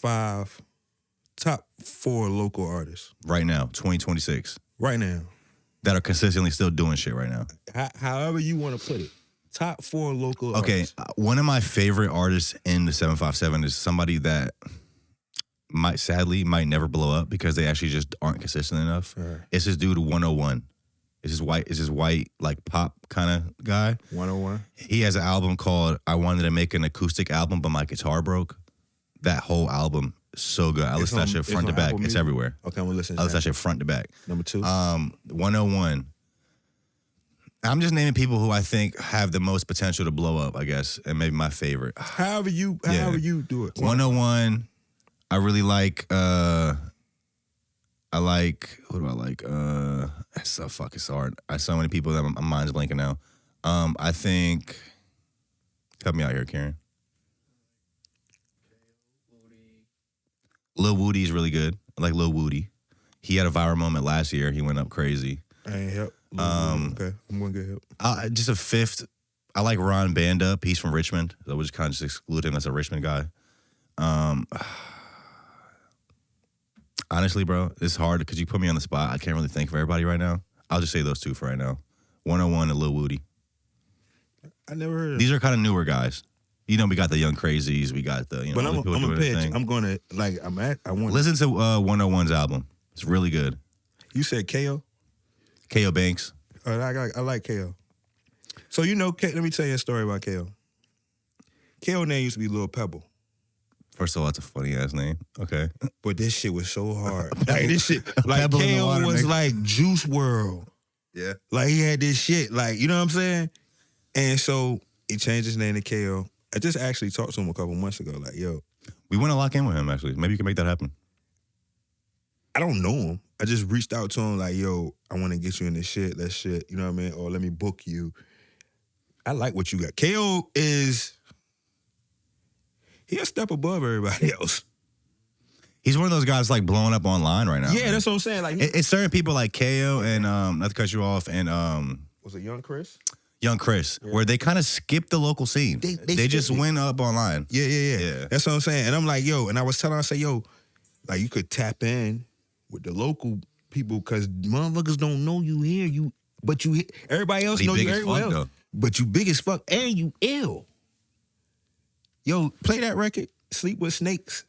4 local artists right now, 2026. Right now. That are consistently still doing shit right now. However you want to put it. Top 4 local artists. Okay, one of my favorite artists in the 757 is somebody that might never blow up because they actually just aren't consistent enough. Right. It's this dude 101. Is this white like pop kind of guy. 101. He has an album called I Wanted to Make an Acoustic Album, but my guitar broke. That whole album, so good. I listen to that shit front to back. It's everywhere. Okay, I'm gonna listen to I listen to that shit front to back. Number 2. 101. I'm just naming people who I think have the most potential to blow up, I guess, and maybe my favorite. However you do it. 101. I really like. I like. Who do I like? It's so fucking hard. I so many people that my mind's blanking now. I think. Help me out here, Karen. Lil Woody's really good. I like Lil Woody. He had a viral moment last year. He went up crazy. I ain't help. Okay, I'm gonna get help. Just a fifth. I like Ron Bandup. He's from Richmond. So I would just kind of just exclude him as a Richmond guy. Honestly, bro, it's hard because you put me on the spot. I can't really think of everybody right now. I'll just say those two for right now. 101 and Lil Woody. I never heard of These are kind of newer guys. You know, we got the Young Crazies. We got the, But I'm people a doing their pitch. thing. I'm gonna I want. Listen to 101's album. It's really good. You said KO. K.O. Banks. I like KO. So let me tell you a story about KO. KO name used to be Lil Pebble. First of all, that's a funny ass name. Okay. But this shit was so hard. Like this shit, like Pebble in the KO water, was nigga. like Juice WRLD. Yeah. Like he had this shit, like, you know what I'm saying? And so he changed his name to KO. I just actually talked to him a couple months ago, like, yo, We want to lock in with him, actually. Maybe you can make that happen. I don't know him. I just reached out to him like, yo, I want to get you in this shit, that shit, you know what I mean? Or let me book you. I like what you got. KO is, he a step above everybody else. He's one of those guys like blowing up online right now. Yeah, that's what I'm saying. Like, It's certain people like KO and, not to cut you off, and was it Young Chris? Young Chris, where they kind of skip the local scene. They just skip it. went up online. Yeah. That's what I'm saying. And I'm like, yo, and I was telling her, I said, yo, like you could tap in with the local people because motherfuckers don't know you here. But everybody else He know big you as everywhere fuck, else. though. But you big as fuck and you ill. Yo, play that record, Sleep with Snakes.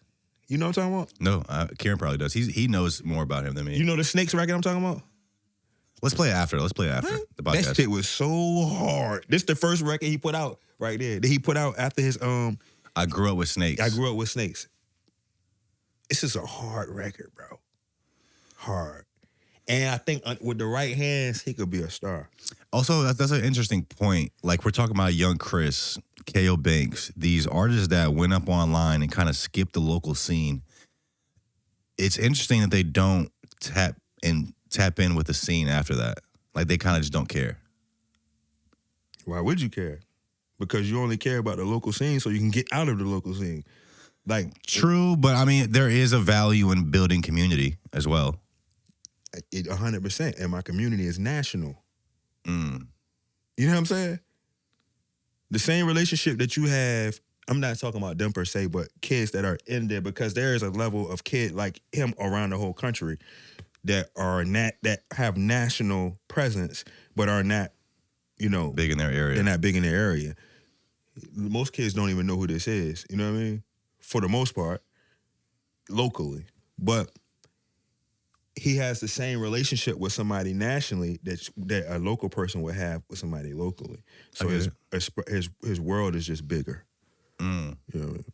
You know what I'm talking about? No, Kieran probably does. He knows more about him than me. You know the Snakes record I'm talking about? Let's play it after. The That podcast. shit was so hard. This the first record he put out right there. That he put out after his I grew up with snakes. I grew up with snakes. This is a hard record, bro. Hard. And I think with the right hands, he could be a star. Also, that's an interesting point. Like, we're talking about Young Chris, K.O. Banks, these artists that went up online and kind of skipped the local scene. It's interesting that they don't tap in with the scene after that. Like, they kind of just don't care. Why would you care? Because you only care about the local scene so you can get out of the local scene. Like, True, but I mean, there is a value in building community as well. 100%. And my community is national. Mm. You know what I'm saying? The same relationship that you have, I'm not talking about them per se, but kids that are in there, because there is a level of kid like him around the whole country that have national presence, but are not, Big in their area. they're not big in their area. Most kids don't even know who this is. You know what I mean? For the most part, locally. But he has the same relationship with somebody nationally that a local person would have with somebody locally. So his world is just bigger. Mm. You know what I mean?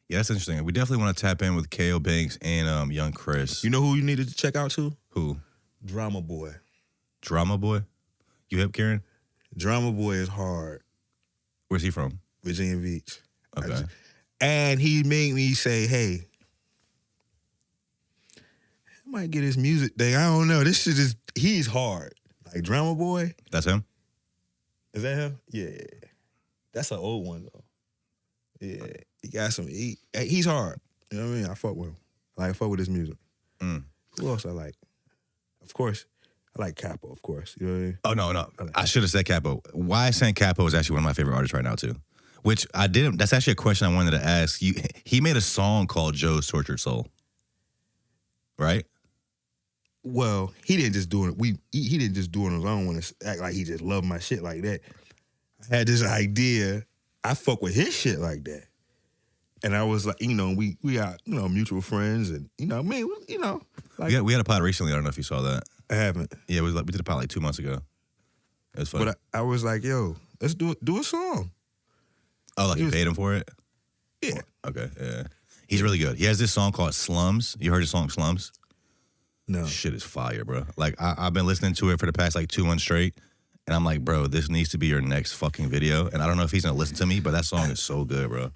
Yeah, that's interesting. We definitely want to tap in with K.O. Banks and Young Chris. You know who you needed to check out too? Who? Drama Boy. Drama Boy? You hip, Karen? Drama Boy is hard. Where's he from? Virginia Beach. Okay. And he made me say, hey, I might get his music thing. I don't know. This shit he's hard. Like Drama Boy. That's him? Is that him? Yeah. That's an old one though. Yeah. He got he's hard. You know what I mean? I fuck with him. I fuck with his music. Mm. Who else I like? Of course, I like Capo, of course. You know what I mean? Oh, no. I should have said Capo. Why I saying Capo is actually one of my favorite artists right now, too. Which I didn't. That's actually a question I wanted to ask you. He made a song called Joe's Tortured Soul. Right? Well, he didn't just do it. He didn't just do it on his own and act like he just loved my shit like that. I had this idea. I fuck with his shit like that. And I was like, we got, mutual friends and, like. We had a pod recently. I don't know if you saw that. I haven't. Yeah, we did a pod like 2 months ago. It was fun. But I was like, yo, let's do a song. Oh, like you paid him for it? Yeah. Okay, yeah. He's really good. He has this song called Slums. You heard his song Slums? No. Shit is fire, bro. Like, I've been listening to it for the past, like, 2 months straight. And I'm like, bro, this needs to be your next fucking video. And I don't know if he's going to listen to me, but that song is so good, bro.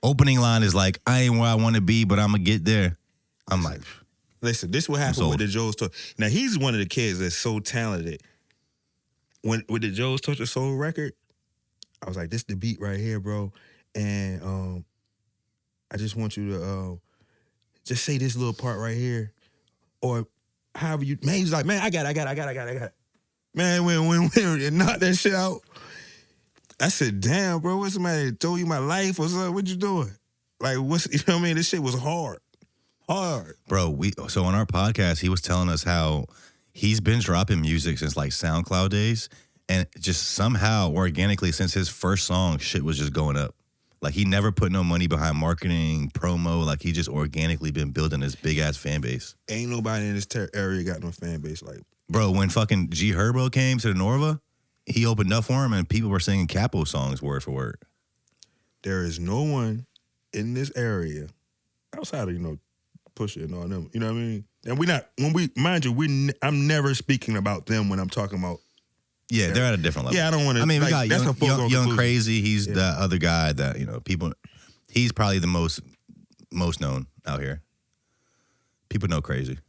Opening line is like, I ain't where I want to be, but I'm going to get there. I'm like... Listen, this is what happened with the Joe's Torture. Now, he's one of the kids that's so talented. With the Joe's Torture Soul record, I was like, this the beat right here, bro. And I just want you to just say this little part right here. Or however you... Man, he's like, man, I got it. Man, when knock that shit out, I said, damn, bro, what somebody told you my life or something? What you doing? Like, what's... You know what I mean? This shit was hard. Bro, so on our podcast, he was telling us how he's been dropping music since like SoundCloud days, and just somehow organically since his first song, shit was just going up. Like he never put no money behind marketing, promo. Like he just organically been building this big ass fan base. Ain't nobody in this area got no fan base like. Bro, when fucking G Herbo came to the Norva, he opened up for him, and people were singing Capo songs word for word. There is no one in this area outside of Pusha and all them, you know what I mean? And I'm never speaking about them when I'm talking about. Yeah, they're at a different level. Yeah, I don't want to. I mean, we got that's young Crazy. He's the other guy that people. He's probably the most known out here. People know Crazy.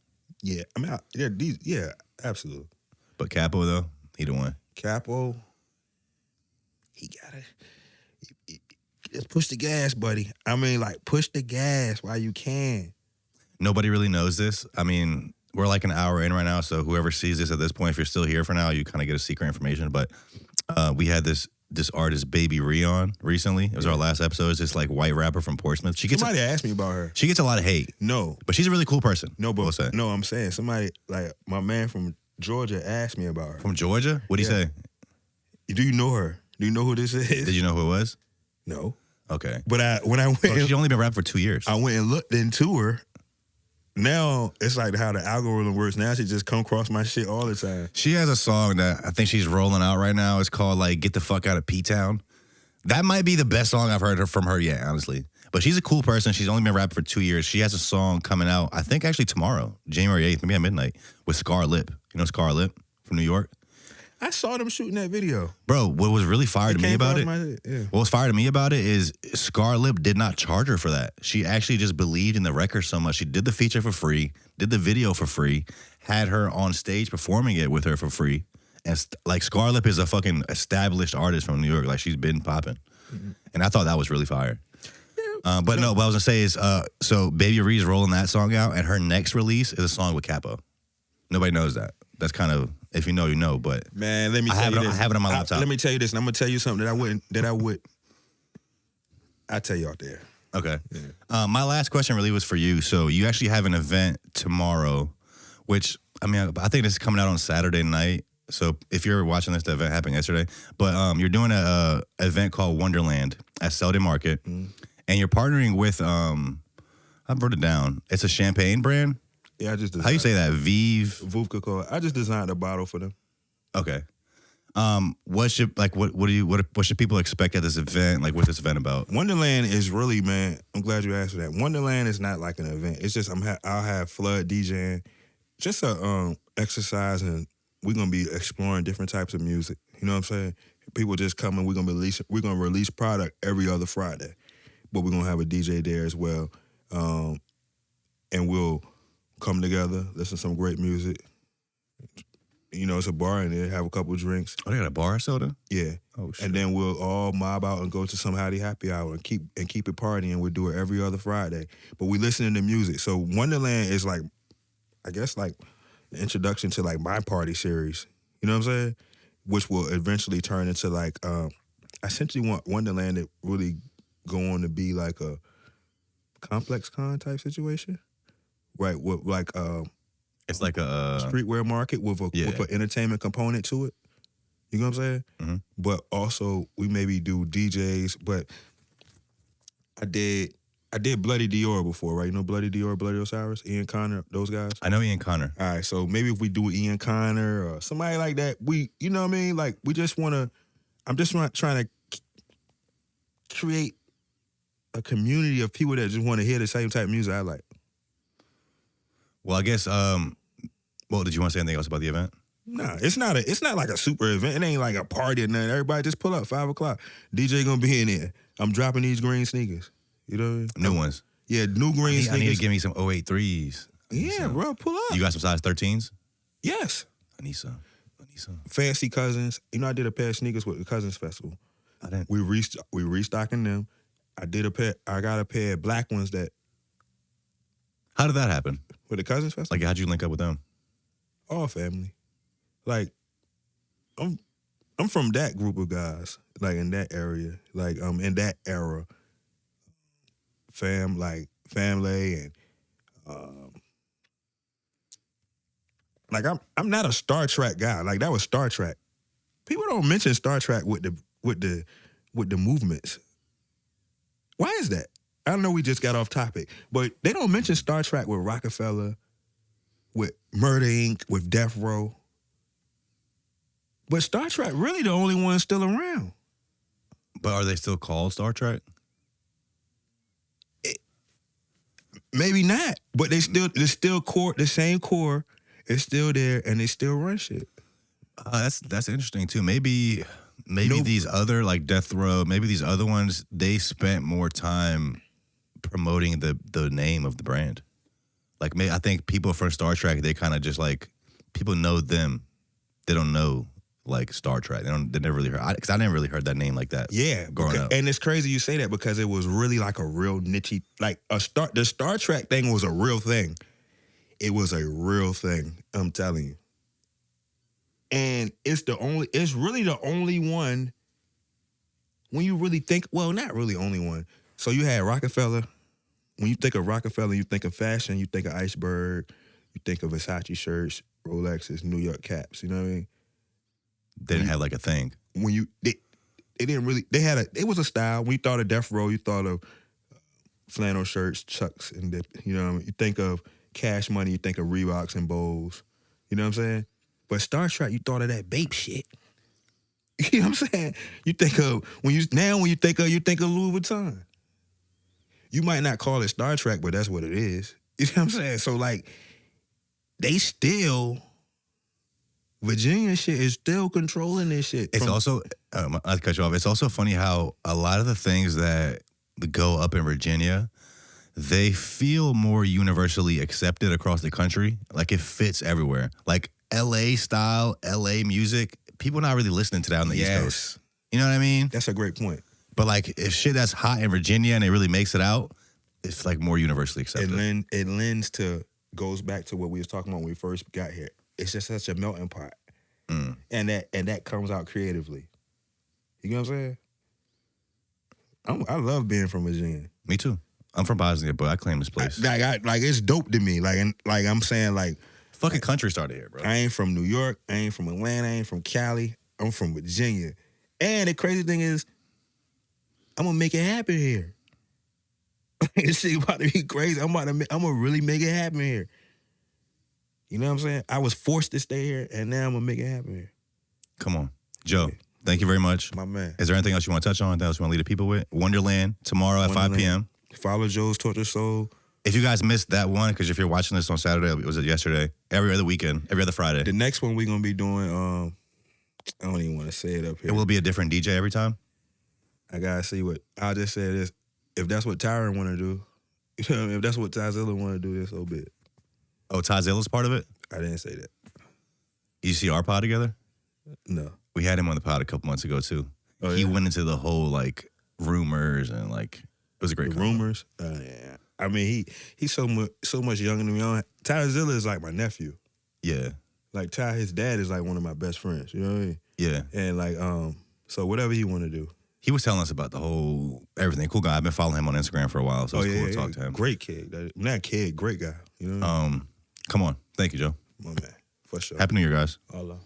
Yeah, I mean, absolutely. But Capo though, he the one. Capo, he gotta just push the gas, buddy. I mean, like push the gas while you can. Nobody really knows this. I mean, we're like an hour in right now, so whoever sees this at this point, if you're still here for now, you kind of get a secret information. But we had this artist, Baby Rion, recently. It was our last episode. It's this like white rapper from Portsmouth. Somebody asked me about her. She gets a lot of hate. No. But she's a really cool person. No, but no, I'm saying somebody, like my man from Georgia asked me about her. From Georgia? What'd he say? Do you know her? Do you know who this is? Did you know who it was? No. Okay. But when I went... She's only been rapping for 2 years. I went and looked into her. Now, it's like how the algorithm works. Now she just come across my shit all the time. She has a song that I think she's rolling out right now. It's called, like, Get the Fuck Out of P-Town. That might be the best song I've heard from her yet, honestly. But she's a cool person. She's only been rapping for 2 years. She has a song coming out, I think actually tomorrow, January 8th, maybe at midnight, with Scar Lip. You know Scar Lip from New York? I saw them shooting that video. Bro, what was really fire to me about it, what was fire to me about it is Scar Lip did not charge her for that. She actually just believed in the record so much. She did the feature for free, did the video for free, had her on stage performing it with her for free. And like Scar Lip is a fucking established artist from New York. Like she's been popping. Mm-hmm. And I thought that was really fire. But no, what I was gonna say is, so Baby Ree's rolling that song out, and her next release is a song with Capo. Nobody knows that. That's kind of, if you know, you know. But man, let me tell you this. I have it on my laptop. Let me tell you this, and I'm gonna tell you something I'll tell you out there. Okay. Yeah. My last question really was for you. So you actually have an event tomorrow, which I mean, I think this is coming out on Saturday night. So if you're watching this, the event happened yesterday. But you're doing an event called Wonderland at Selden Market, and you're partnering with I wrote it down. It's a champagne brand. Yeah, I just designed. How you say that? Vuvka Cola. I just designed a bottle for them. Okay. What should people expect at this event? Like, what's this event about? Wonderland is really, man. I'm glad you asked for that. Wonderland is not like an event. It's just I'll have Flood DJing, just a exercise, and we're gonna be exploring different types of music. You know what I'm saying? People just come and we're gonna release product every other Friday, but we're gonna have a DJ there as well, and we'll come together, listen to some great music. You know, it's a bar in there, have a couple drinks. Oh, they got a bar soda? Yeah. Oh, shit. And then we'll all mob out and go to some Howdy Happy Hour and keep it partying. We'll do it every other Friday. But we listening to music. So Wonderland is like, I guess like the introduction to like my party series. You know what I'm saying? Which will eventually turn into like, I essentially want Wonderland to really go on to be like a Complex Con type situation. Right, with like it's like a streetwear market with an entertainment component to it. You know what I'm saying? Mm-hmm. But also we maybe do DJs. But I I did Bloody Dior before, right? You know Bloody Dior, Bloody Osiris, Ian Connor, those guys? I know Ian Connor. All right, so maybe if we do Ian Connor or somebody like that, you know what I mean? Like, we just want to, I'm just trying to create a community of people that just want to hear the same type of music I like. Well, I guess, well, did you want to say anything else about the event? Nah, it's not like a super event. It ain't like a party or nothing. Everybody just pull up, 5 o'clock. DJ gonna be in there. I'm dropping these green sneakers. You know what I mean? New ones. Yeah, new green sneakers. I need to give me some 083s. Yeah, bro, pull up. You got some size 13s? Yes. I need some. Fancy Cousins. You know, I did a pair of sneakers with the Cousins Festival. I didn't. We restocking them. I got a pair of black ones that. How did that happen? With the Cousins Festival? Like, how'd you link up with them? All family. Like, I'm from that group of guys, like in that area, like in that era. Family and like I'm not a Star Trek guy. Like, that was Star Trek. People don't mention Star Trek with the movements. Why is that? I know we just got off topic, but they don't mention Star Trek with Rockefeller, with Murder Inc., with Death Row. But Star Trek really the only one still around. But are they still called Star Trek? Maybe not, but there's still core, the same core is still there, and they still run shit. That's interesting too. Maybe these other, like Death Row, maybe these other ones, they spent more time promoting the name of the brand. Like, I think people from Star Trek, they kind of just like, people know them. They don't know like Star Trek. They never really heard, because I never really heard that name like that. Yeah, growing up. And it's crazy you say that, because it was really like a real niche, like the Star Trek thing was a real thing. It was a real thing, I'm telling you. And it's really the only one, when you really think, well, not really only one. So you had Rockefeller. When you think of Rockefeller, you think of fashion, you think of Iceberg, you think of Versace shirts, Rolexes, New York caps, you know what I mean? They didn't have like a thing. When they didn't really, it was a style. When you thought of Death Row, you thought of flannel shirts, Chucks, and you know what I mean? You think of Cash Money, you think of Reeboks and Bowls. You know what I'm saying? But Star Trek, you thought of that Bape shit. You know what I'm saying? You think of, when you think of Louis Vuitton. You might not call it Star Trek, but that's what it is. You know what I'm saying? So, like, they still, Virginia shit is still controlling this shit. It's also, I'll cut you off. It's also funny how a lot of the things that go up in Virginia, they feel more universally accepted across the country. Like, it fits everywhere. Like, LA style, LA music, people not really listening to that on the East Coast. You know what I mean? That's a great point. But like, if shit that's hot in Virginia and it really makes it out, it's like more universally accepted. It goes back to what we was talking about when we first got here. It's just such a melting pot. And that comes out creatively. You know what I'm saying? I love being from Virginia. Me too. I'm from Bosnia, but I claim this place. Like it's dope to me. Like I'm saying, like, fucking country started here, bro. I ain't from New York. I ain't from Atlanta. I ain't from Cali. I'm from Virginia. And the crazy thing is, I'm gonna make it happen here. This shit about to be crazy. I'm gonna really make it happen here. You know what I'm saying? I was forced to stay here, and now I'm gonna make it happen here. Come on, Joe. Thank you very much, my man. Is there anything else you want to touch on? Anything else you want to leave the people with? Wonderland tomorrow at 5 p.m. Follow Joe's Tortured Soul. If you guys missed that one, because if you're watching this on Saturday, it was yesterday. Every other weekend, every other Friday. The next one we're gonna be doing. I don't even want to say it up here. It will be a different DJ every time. I gotta see what. I'll just say this: if that's what Tyron want to do, you know, if that's what Tyzilla want to do, then so be it. Oh, Tyzilla's part of it? I didn't say that. You see our pod together? No. We had him on the pod a couple months ago too. Oh, he yeah? went into the whole like rumors and like it was a great The convo. rumors. Yeah. I mean, he's so much younger than me. Tyzilla is like my nephew. Yeah. Like Ty, his dad is like one of my best friends. You know what I mean? Yeah. And like, so whatever he want to do. He was telling us about the whole everything. Cool guy. I've been following him on Instagram for a while, so it's cool to talk to him. Great kid. Not kid, great guy. You know what I mean? Come on. Thank you, Joe. My man. For sure. Happy New Year, guys. Allah.